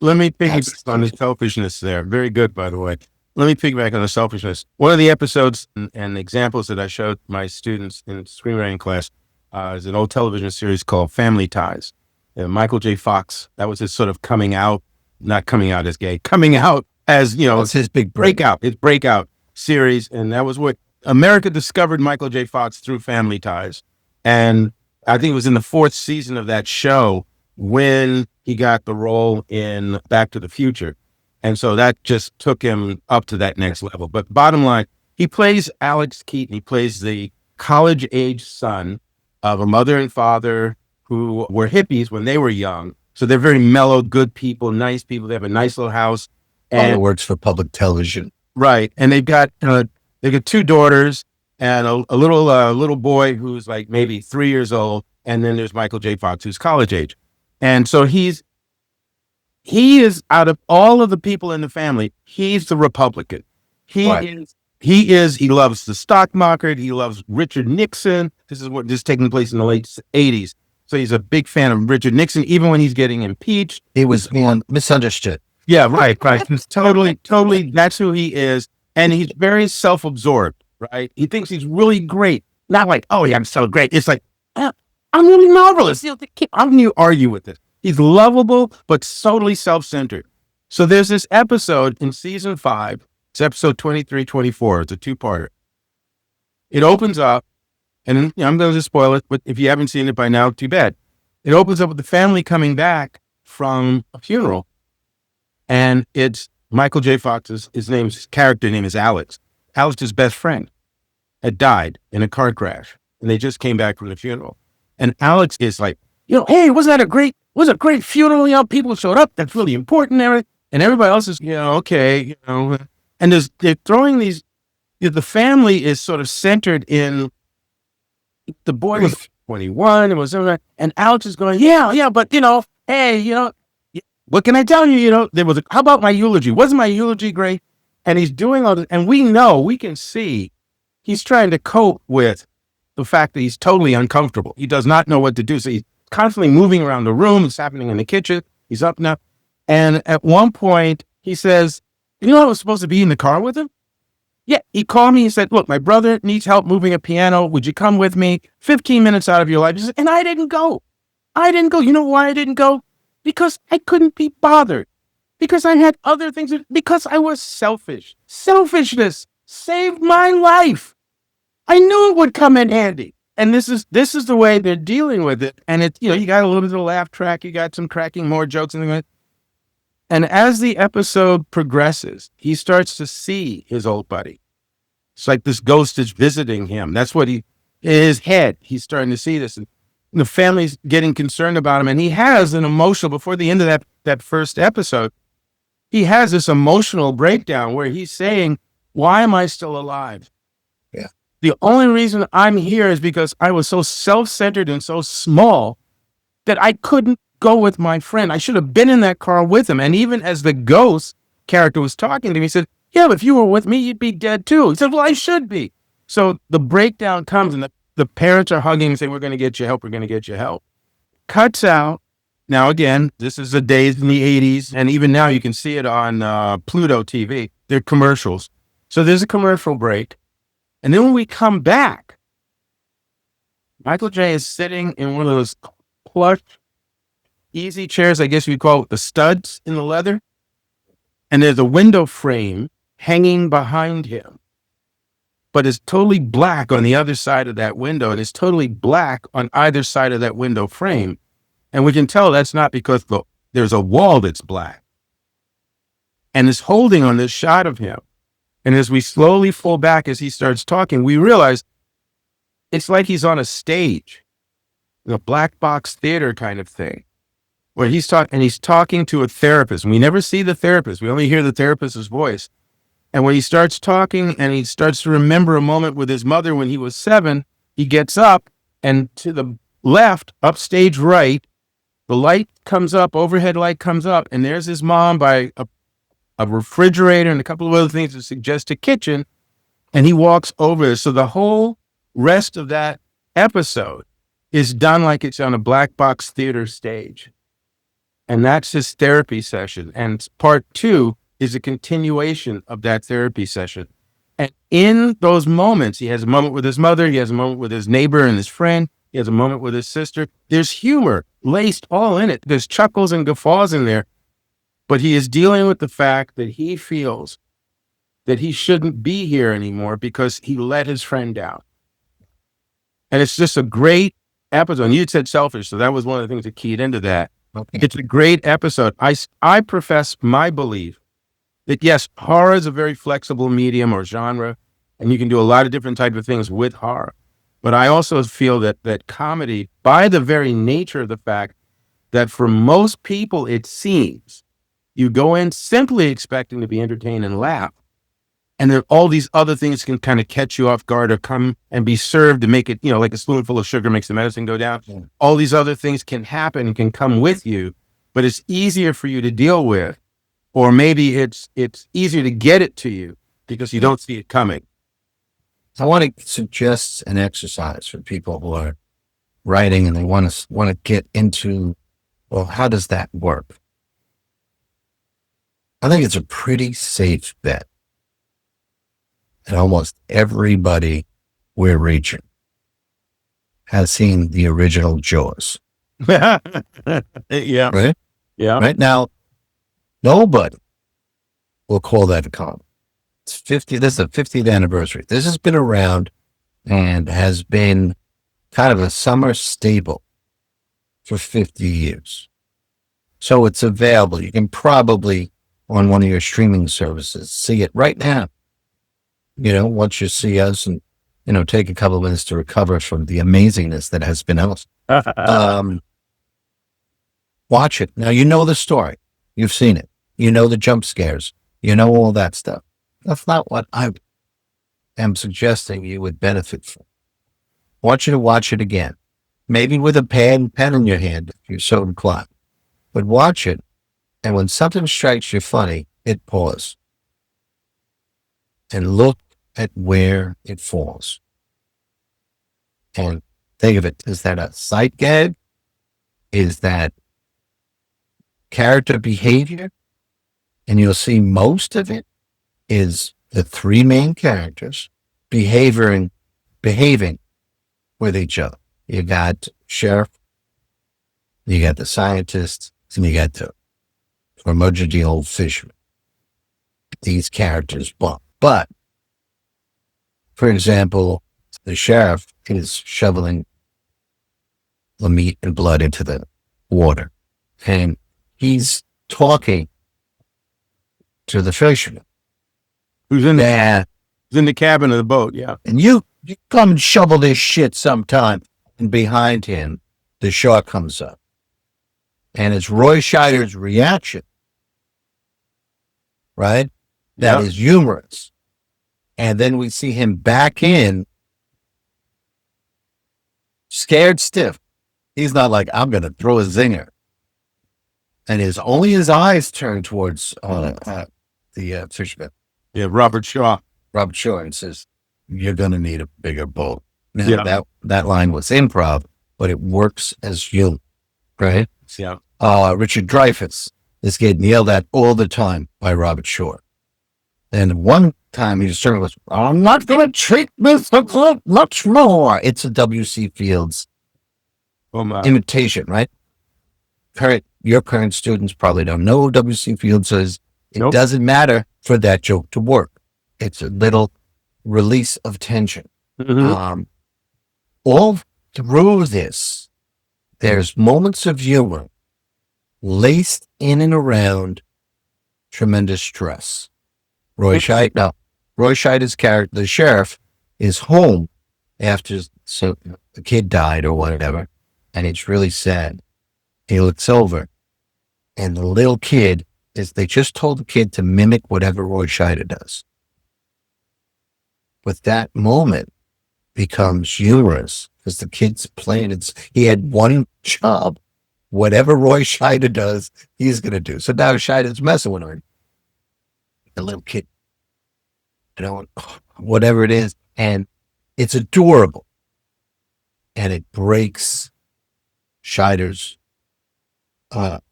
Speaker 1: Let me piggyback on the selfishness there. Very good, by the way. let me piggyback on the selfishness. One of the episodes and examples that I showed my students in screenwriting class is an old television series called Family Ties. Michael J. Fox, that was his sort of coming out, not coming out as gay, coming out as,
Speaker 2: That's his big
Speaker 1: his breakout series. And that was what America discovered Michael J. Fox through Family Ties. And I think it was in the 4th season of that show when he got the role in Back to the Future. And so that just took him up to that next level. But bottom line, he plays Alex Keaton. He plays the college-age son of a mother and father who were hippies when they were young. So they're very mellow, good people, nice people. They have a nice little house.
Speaker 2: And works for public television.
Speaker 1: Right. And they've got 2 daughters and a little boy who's like maybe 3 years old. And then there's Michael J. Fox, who's college age. And so he is, out of all of the people in the family, he's the Republican. He loves the stock market. He loves Richard Nixon. This is taking place in the late 80s. So he's a big fan of Richard Nixon, even when he's getting impeached.
Speaker 2: He was misunderstood.
Speaker 1: Yeah, right. It's totally, that's who he is. And he's very self-absorbed, right? He thinks he's really great. Not like, oh yeah, I'm so great. It's like, I'm really marvelous. How can you argue with this? He's lovable, but totally self-centered. So there's this episode in season 5. It's episode 23, 24. It's a 2-parter. It opens up, and I'm going to spoil it, but if you haven't seen it by now, too bad. It opens up with the family coming back from a funeral, and it's Michael J. Fox's, his character name is Alex. Alex's best friend had died in a car crash, and they just came back from the funeral. And Alex is like, hey, wasn't that a great funeral? People showed up. That's really important. And everybody else is, okay, and they're throwing these, the family is sort of centered in, the boy was 21 and Alex is going, but hey, what can I tell you? How about my eulogy? Wasn't my eulogy great? And he's doing all this, and we can see he's trying to cope with the fact that he's totally uncomfortable. He does not know what to do. So he's constantly moving around the room. It's happening in the kitchen. He's up now. And at one point he says, I was supposed to be in the car with him? Yeah. He called me. He said, look, my brother needs help moving a piano. Would you come with me? 15 minutes out of your life. He said, and I didn't go. You know why I didn't go? Because I couldn't be bothered. Because I had other things. Because I was selfish. Selfishness saved my life. I knew it would come in handy. And this is the way they're dealing with it. And it's, you got a little bit of a laugh track. You got some cracking more jokes and things like that. And as the episode progresses, he starts to see his old buddy. It's like this ghost is visiting him. That's what in his head, he's starting to see this. And the family's getting concerned about him. And he has an emotional, before the end of that first episode, he has this emotional breakdown where he's saying, why am I still alive?
Speaker 2: Yeah.
Speaker 1: The only reason I'm here is because I was so self-centered and so small that I couldn't go with my friend. I should have been in that car with him. And even as the ghost character was talking to me, he said, yeah, but if you were with me, you'd be dead too. He said, well, I should be. So the breakdown comes and the parents are hugging and saying, we're going to get you help. We're going to get you help. Cuts out. Now, again, this is the days in the 80s. And even now you can see it on Pluto TV. They're commercials. So there's a commercial break. And then when we come back, Michael J. is sitting in one of those plush, easy chairs, I guess you'd call it, the studs in the leather. And there's a window frame hanging behind him. But it's totally black on the other side of that window. And it's totally black on either side of that window frame. And we can tell that's not because there's a wall that's black. And it's holding on this shot of him. And as we slowly pull back as he starts talking, we realize it's like he's on a stage, a black box theater kind of thing, where he's talking to a therapist. And we never see the therapist. We only hear the therapist's voice. And when he starts talking and he starts to remember a moment with his mother when he was 7, he gets up, and to the left, upstage right, the light comes up, overhead light comes up, and there's his mom by a refrigerator and a couple of other things that suggest a kitchen, and he walks over. So the whole rest of that episode is done like it's on a black box theater stage. And that's his therapy session. And part 2 is a continuation of that therapy session. And in those moments, he has a moment with his mother, he has a moment with his neighbor and his friend, he has a moment with his sister. There's humor laced all in it. There's chuckles and guffaws in there, but he is dealing with the fact that he feels that he shouldn't be here anymore because he let his friend down. And it's just a great episode. And you said selfish, so that was one of the things that keyed into that.
Speaker 2: Okay.
Speaker 1: It's a great episode. I profess my belief that yes, horror is a very flexible medium or genre, and you can do a lot of different types of things with horror. But I also feel that comedy, by the very nature of the fact that for most people, it seems you go in simply expecting to be entertained and laugh. And then all these other things can kind of catch you off guard or come and be served to make it, like a spoonful of sugar makes the medicine go down.
Speaker 2: Yeah.
Speaker 1: All these other things can happen, can come with you, but it's easier for you to deal with, or maybe it's easier to get it to you because you don't see it coming.
Speaker 2: I want to suggest an exercise for people who are writing and they want to get into, well, how does that work? I think it's a pretty safe bet that almost everybody we're reaching has seen the original Jaws.
Speaker 1: Yeah.
Speaker 2: Right?
Speaker 1: Yeah.
Speaker 2: Right now, nobody will call that a comedy. It's 50. This is the 50th anniversary. This has been around and has been kind of a summer staple for 50 years. So it's available. You can probably on one of your streaming services see it right now. Once you see us and, take a couple of minutes to recover from the amazingness that has been us. Watch it. Now, you know the story. You've seen it. You know the jump scares. You know all that stuff. That's not what I am suggesting you would benefit from. I want you to watch it again. Maybe with a pen in your hand, if you're so inclined. But watch it, and when something strikes you funny, hit pause. And look at where it falls. And think of it. Is that a sight gag? Is that character behavior? And you'll see most of it is the three main characters behaving with each other. You got sheriff, you got the scientist, and you got the curmudgeonly old fisherman. These characters bump. But, for example, the sheriff is shoveling the meat and blood into the water. And he's talking to the fisherman.
Speaker 1: Who's in the cabin of the boat, yeah.
Speaker 2: And you come and shovel this shit sometime. And behind him, the shark comes up. And it's Roy Scheider's reaction, right? That is humorous. And then we see him back in, scared stiff. He's not like, I'm going to throw a zinger. And only his eyes turn towards the fisherman.
Speaker 1: Yeah, Robert Shaw.
Speaker 2: And says, you're going to need a bigger boat. Now, that line was improv, but it works as humor, right?
Speaker 1: Yeah.
Speaker 2: Richard Dreyfuss is getting yelled at all the time by Robert Shaw. And one time he just turned and goes, I'm not going to treat Mr. much more. It's a W.C. Fields imitation, right? Your current students probably don't know who W.C. Fields is. It doesn't matter for that joke to work. It's a little release of tension.
Speaker 1: Mm-hmm.
Speaker 2: All through this, there's moments of humor laced in and around tremendous stress. Roy Scheider's character, the sheriff, is home after the kid died or whatever, and it's really sad. He looks over, and the little kid they just told the kid to mimic whatever Roy Scheider does. But that moment becomes humorous because the kid's playing. He had one job. Whatever Roy Scheider does, he's going to do. So now Scheider's messing with him. The little kid, whatever it is. And it's adorable. And it breaks Scheider's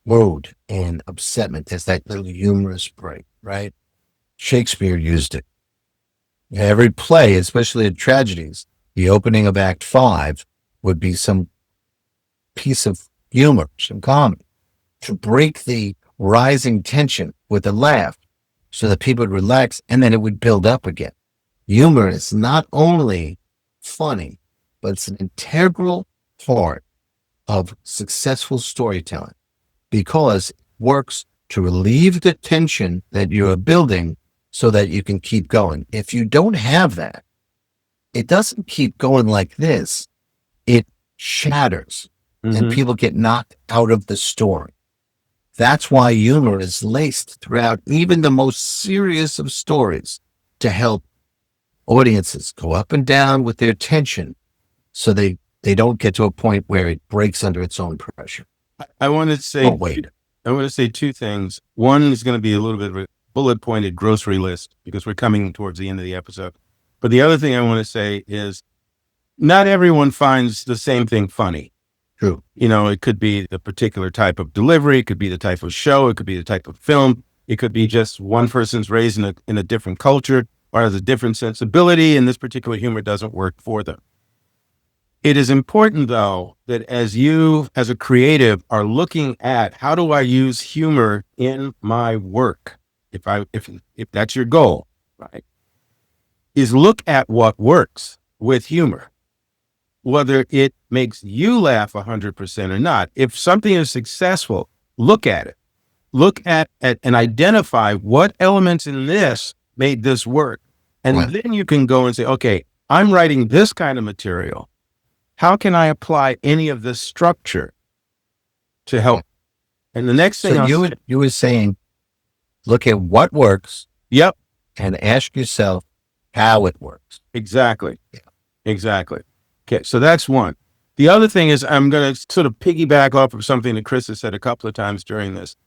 Speaker 2: mood and upsetment. There's that little humorous break, right? Shakespeare used it. Every play, especially in tragedies, the opening of Act 5 would be some piece of humor, some comedy, to break the rising tension with a laugh so that people would relax, and then it would build up again. Humor is not only funny, but it's an integral part of successful storytelling because it works to relieve the tension that you are building so that you can keep going. If you don't have that, it doesn't keep going like this. It shatters and people get knocked out of the story. That's why humor is laced throughout even the most serious of stories to help audiences go up and down with their tension so they don't get to a point where it breaks under its own pressure.
Speaker 1: I want to say, I want to say two things. One is going to be a little bit of a bullet pointed grocery list because we're coming towards the end of the episode. But the other thing I want to say is not everyone finds the same thing funny.
Speaker 2: True.
Speaker 1: You know, it could be the particular type of delivery. It could be the type of show. It could be the type of film. It could be just one person's raised in a different culture or has a different sensibility, and this particular humor doesn't work for them. It is important, though, that as you, as a creative, are looking at how do I use humor in my work, if that's your goal, right, is look at what works with humor, whether it makes you laugh 100% or not. If something is successful, look at it. Look at and identify what elements in this made this work. And then you can go and say, okay, I'm writing this kind of material. How can I apply any of this structure to help? And the next thing,
Speaker 2: so you were saying, look at what works.
Speaker 1: Yep.
Speaker 2: And ask yourself how it works.
Speaker 1: Exactly. Yeah. Exactly. Okay. So that's one. The other thing is I'm going to sort of piggyback off of something that Chris has said a couple of times during this.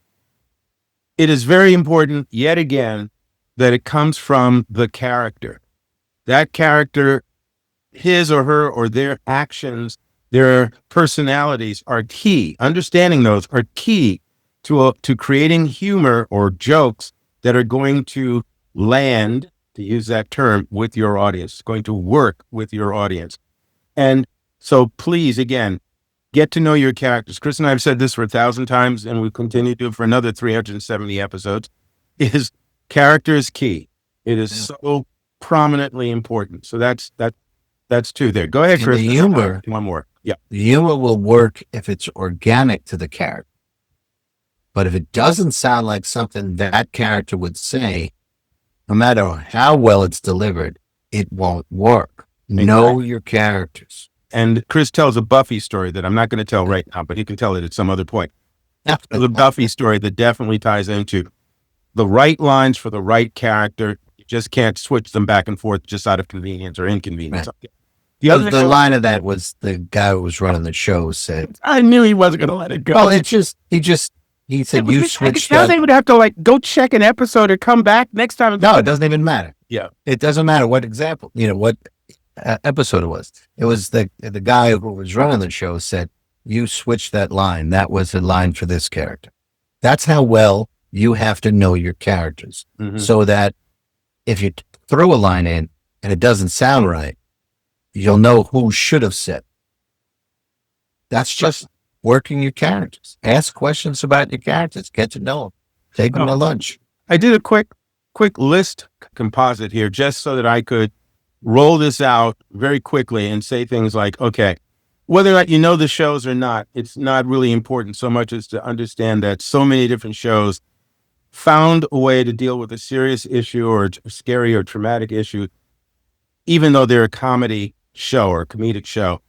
Speaker 1: It is very important, yet again, that it comes from the character. That character, his or her or their actions, their personalities are key. Understanding those are key to creating humor or jokes that are going to land, to use that term, with your audience, going to work with your audience. And so please, again, get to know your characters. Chris and I have said this for 1,000 times, and we continue to for another 370 episodes, is character is key. It is so prominently important. So that's two there. Go ahead, Chris.
Speaker 2: The humor,
Speaker 1: one more. Yeah.
Speaker 2: The humor will work if it's organic to the character. But if it doesn't sound like something that character would say, no matter how well it's delivered, it won't work. Exactly. Know your characters.
Speaker 1: And Chris tells a Buffy story that I'm not going to tell right now, but he can tell it at some other point. The Buffy story that definitely ties into the right lines for the right character. You just can't switch them back and forth just out of convenience or inconvenience.
Speaker 2: Right. The line of that was the guy who was running the show said,
Speaker 1: I knew he wasn't going to let it go.
Speaker 2: Well, he said, you switched.
Speaker 1: Now they would have to go check an episode or come back next time.
Speaker 2: No, it doesn't even matter.
Speaker 1: Yeah.
Speaker 2: It doesn't matter what example, what episode it was. It was the guy who was running the show said, you switched that line. That was a line for this character. That's how well you have to know your characters so that if you throw a line in and it doesn't sound right, you'll know who should have said. That's just working your characters. Ask questions about your characters. Get to know them. Take them to lunch.
Speaker 1: I did a quick list composite here just so that I could roll this out very quickly and say things like, okay, whether or not you know the shows or not, it's not really important so much as to understand that so many different shows found a way to deal with a serious issue or a scary or traumatic issue, even though they're a comedy show or a comedic show.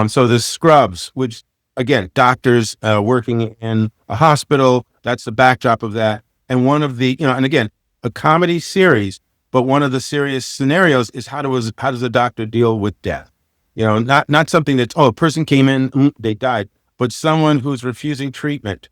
Speaker 1: So the Scrubs, which again, doctors working in a hospital, that's the backdrop of that. And one of the, and again, a comedy series, but one of the serious scenarios is how does a doctor deal with death? Not something that's, a person came in, they died, but someone who's refusing treatment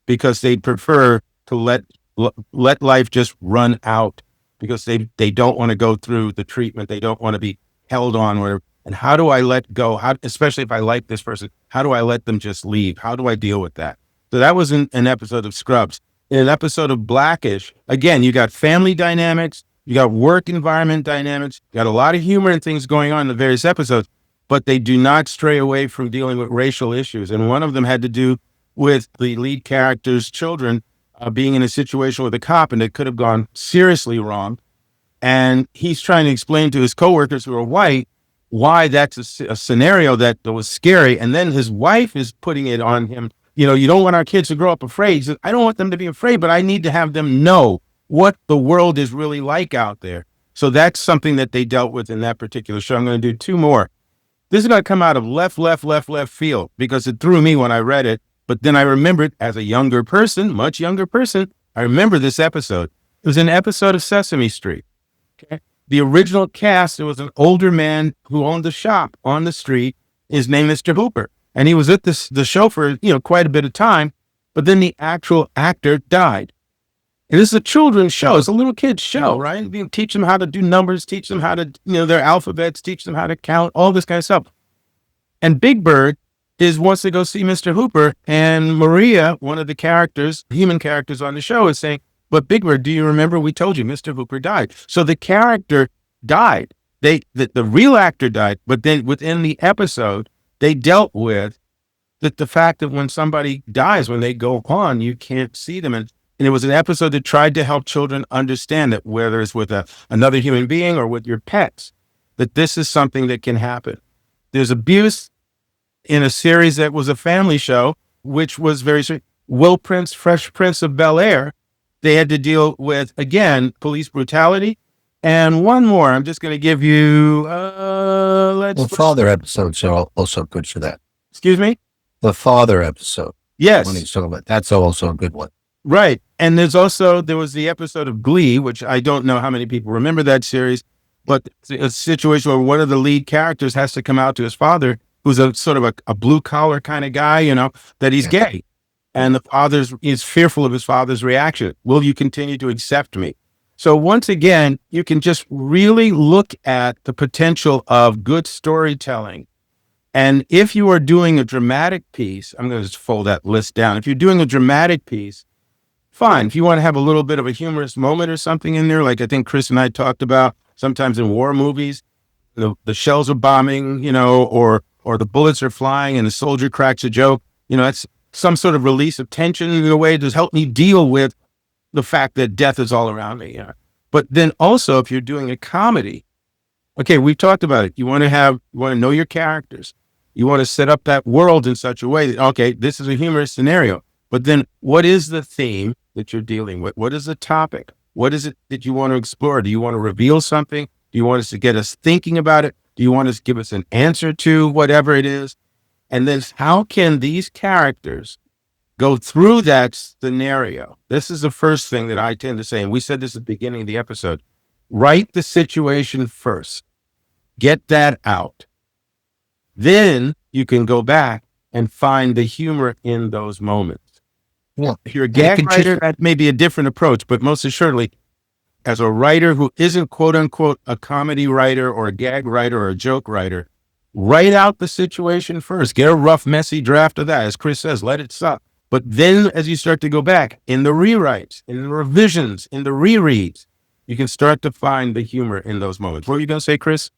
Speaker 1: because they prefer to let life just run out because they don't want to go through the treatment. They don't want to be held on or whatever. And how do I let go? Especially if I like this person, how do I let them just leave? How do I deal with that? So that was an episode of Scrubs. In an episode of Blackish, again, you got family dynamics, you got work environment dynamics, you got a lot of humor and things going on in the various episodes, but they do not stray away from dealing with racial issues. And one of them had to do with the lead character's children being in a situation with a cop, and it could have gone seriously wrong. And he's trying to explain to his coworkers who are white why that's a scenario that was scary. And then his wife is putting it on him. You don't want our kids to grow up afraid. He says, I don't want them to be afraid, but I need to have them know what the world is really like out there. So that's something that they dealt with in that particular show. I'm going to do two more. This is going to come out of left field because it threw me when I read it. But then I remembered as a younger person, much younger person, I remember this episode. It was an episode of Sesame Street. Okay. The original cast, it was an older man who owned a shop on the street. His name is Mr. Hooper. And he was at the show for, quite a bit of time. But then the actual actor died. And this is a children's show. It's a little kid's show, right? You teach them how to do numbers, teach them how to, their alphabets, teach them how to count, all this kind of stuff. And Big Bird wants to go see Mr. Hooper. And Maria, one of the characters, human characters on the show, is saying, but Big Bird, do you remember we told you Mr. Hooper died? So the character died. The real actor died, but then within the episode, they dealt with the fact that when somebody dies, when they go on, you can't see them. And it was an episode that tried to help children understand that whether it's with another human being or with your pets, that this is something that can happen. There's abuse in a series that was a family show, which was very strange. Will Prince, Fresh Prince of Bel-Air, they had to deal with, again, police brutality. And one more, I'm just going to give you,
Speaker 2: Father episodes are also good for that.
Speaker 1: Excuse me?
Speaker 2: The Father episode.
Speaker 1: Yes.
Speaker 2: When he's talking about, that's also a good one.
Speaker 1: Right. And there was the episode of Glee, which I don't know how many people remember that series, but it's a situation where one of the lead characters has to come out to his father, who's a sort of a blue collar kind of guy, that he's gay. And the father is fearful of his father's reaction. Will you continue to accept me? So once again, you can just really look at the potential of good storytelling. And if you are doing a dramatic piece, I'm going to just fold that list down. If you're doing a dramatic piece, fine. If you want to have a little bit of a humorous moment or something in there, like I think Chris and I talked about, sometimes in war movies, the shells are bombing, or the bullets are flying and the soldier cracks a joke, that's some sort of release of tension in a way to help me deal with the fact that death is all around me. But then also, if you're doing a comedy, okay, we've talked about it. You want to know your characters. You want to set up that world in such a way that, okay, this is a humorous scenario. But then what is the theme that you're dealing with? What is the topic? What is it that you want to explore? Do you want to reveal something? Do you want us to get us thinking about it? Do you want us to give us an answer to whatever it is? And then how can these characters go through that scenario? This is the first thing that I tend to say, and we said this at the beginning of the episode. Write the situation first. Get that out. Then you can go back and find the humor in those moments.
Speaker 2: Yeah.
Speaker 1: If you're a gag writer, that may be a different approach, but most assuredly, as a writer who isn't quote unquote a comedy writer or a gag writer or a joke writer, write out the situation first. Get a rough, messy draft of that. As Chris says, let it suck. But then as you start to go back in the rewrites, in the revisions, in the rereads, you can start to find the humor in those moments. What were you going to say, Chris?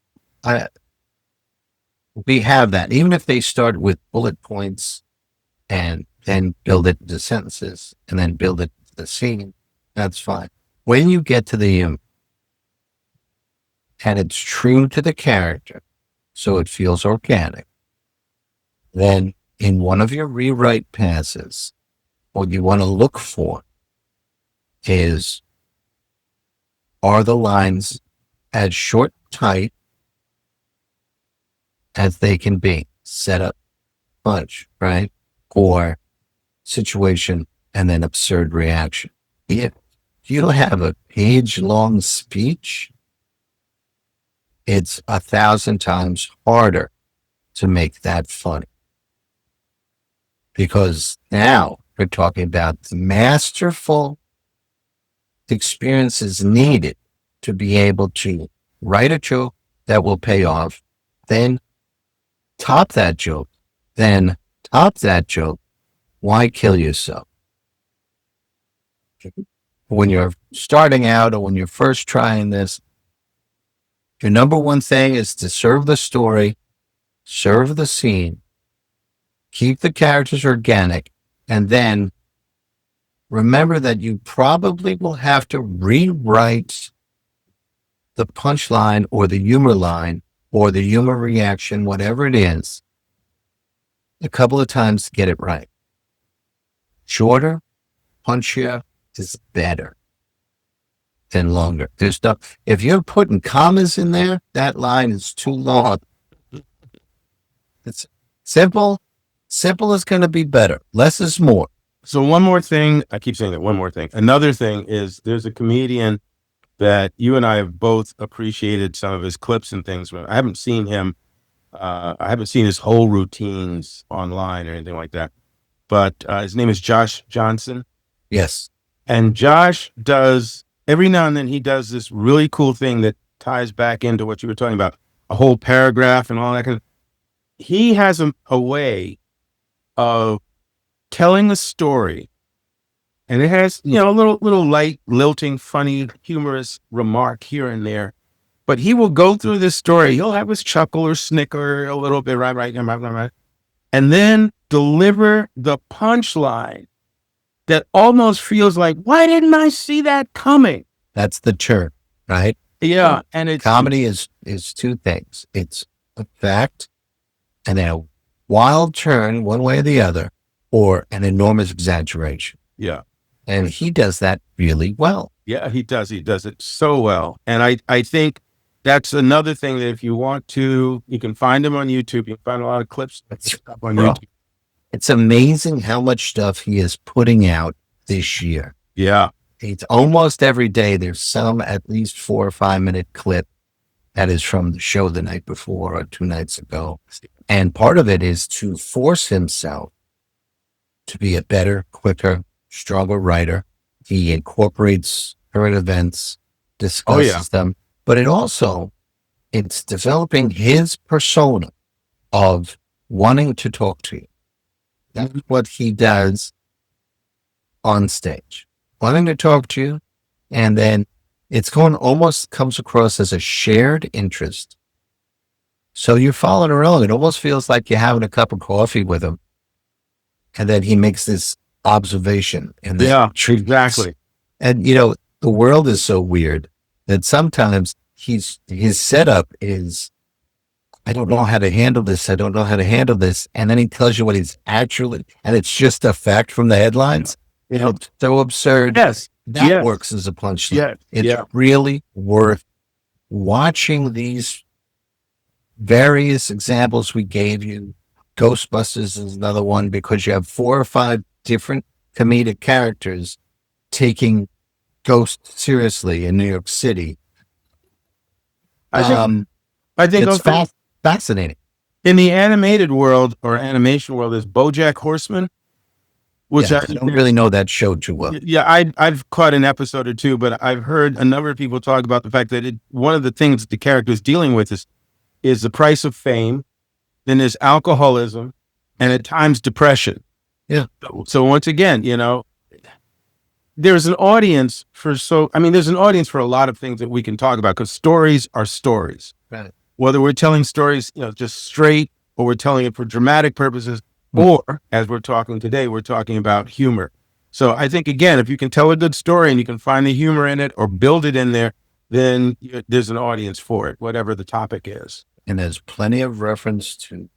Speaker 2: We have that. Even if they start with bullet points and then build it into sentences and then build it to the scene, that's fine. When you get to the humor and it's true to the character, so it feels organic, then in one of your rewrite passes, what you want to look for is, are the lines as short, tight as they can be? Set up, punch, right? Or situation and then absurd reaction. If you have a page-long speech, it's 1,000 times harder to make that funny. Because now we're talking about the masterful experiences needed to be able to write a joke that will pay off, then top that joke, then top that joke why kill yourself? When you're starting out or when you're first trying this, your number one thing is to serve the story, serve the scene, keep the characters organic, and then remember that you probably will have to rewrite the punchline or the humor line or the humor reaction, whatever it is, a couple of times to get it right. Shorter, punchier is better than longer. There's no, if you're putting commas in there, that line is too long. It's simple. Simple is going to be better. Less is more.
Speaker 1: So one more thing, I keep saying that, one more thing. Another thing is there's a comedian that you and I have both appreciated some of his clips and things. I haven't seen him. I haven't seen his whole routines online or anything like that. But his name is Josh Johnson.
Speaker 2: Yes.
Speaker 1: And Josh does, every now and then he does this really cool thing that ties back into what you were talking about, a whole paragraph and all that kind of. He has a way of telling the story, and it has, you know, a little light, lilting, funny, humorous remark here and there. But he will go through this story. He'll have his chuckle or snicker a little bit, right, and then deliver the punchline that almost feels like, why didn't I see that coming?
Speaker 2: That's the turn, right?
Speaker 1: Yeah, and it's
Speaker 2: comedy is two things. It's a fact and then a wild turn one way or the other, or an enormous exaggeration.
Speaker 1: Yeah.
Speaker 2: And he does that really well.
Speaker 1: Yeah, he does. He does it so well. And I think that's another thing that if you want to, you can find him on YouTube. You can find a lot of clips on YouTube.
Speaker 2: It's amazing how much stuff he is putting out this year.
Speaker 1: Yeah.
Speaker 2: It's almost every day. There's some at least 4 or 5 minute clip that is from the show the night before or 2 nights ago. And part of it is to force himself to be a better, quicker, stronger writer. He incorporates current events, discusses them, but it's developing his persona of wanting to talk to you. That's what he does on stage, wanting to talk to you. And then almost comes across as a shared interest. So you're following along. It almost feels like you're having a cup of coffee with him. And then he makes this observation. And
Speaker 1: exactly.
Speaker 2: And, you know, the world is so weird that sometimes his setup is, I don't know how to handle this. I don't know how to handle this. And then he tells you what he's actually, and it's just a fact from the headlines. You know, so absurd.
Speaker 1: Yes.
Speaker 2: That works as a punchline. It's really worth watching these various examples we gave you. Ghostbusters is another one because you have 4 or 5 different comedic characters taking ghosts seriously in New York City.
Speaker 1: I think
Speaker 2: it's fascinating.
Speaker 1: In the animated world or animation world is BoJack Horseman, which
Speaker 2: I don't really know that show too well.
Speaker 1: Yeah, I've caught an episode or two, but I've heard a number of people talk about the fact that one of the things that the character is dealing with is the price of fame, then there's alcoholism, and at times depression.
Speaker 2: Yeah.
Speaker 1: So once again, you know, there's an audience there's an audience for a lot of things that we can talk about because stories are stories.
Speaker 2: Right.
Speaker 1: Whether we're telling stories, you know, just straight, or we're telling it for dramatic purposes, or as we're talking today, we're talking about humor. So I think, again, if you can tell a good story and you can find the humor in it or build it in there, then there's an audience for it, whatever the topic is.
Speaker 2: And there's plenty of reference to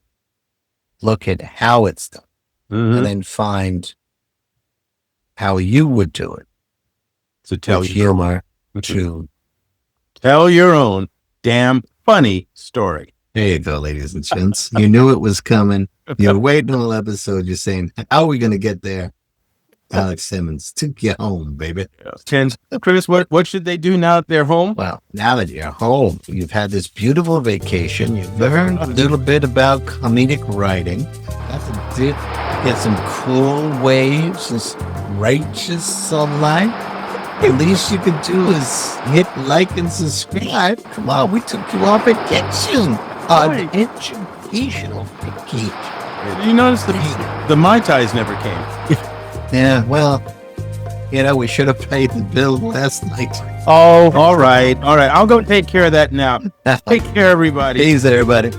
Speaker 2: look at how it's done and then find how you would do it.
Speaker 1: So tell
Speaker 2: humor to
Speaker 1: tell your own damn funny story.
Speaker 2: There you go, ladies and gents. You knew it was coming. You're waiting on an episode. You're saying, how are we going to get there? Alex Simmons took you home, baby.
Speaker 1: Chris, what should they do now that they're home?
Speaker 2: Well, now that you're home, you've had this beautiful vacation. You've learned a little bit about comedic writing. That's a dip. Get some cool waves, this righteous sunlight. The least you can do is hit like and subscribe. Come on, we took you on vacation. On educational vacation.
Speaker 1: You notice the Mai Tais never came.
Speaker 2: Yeah, well, we should have paid the bill last night.
Speaker 1: Oh, all right. I'll go take care of that now. Take care, everybody.
Speaker 2: Peace, everybody.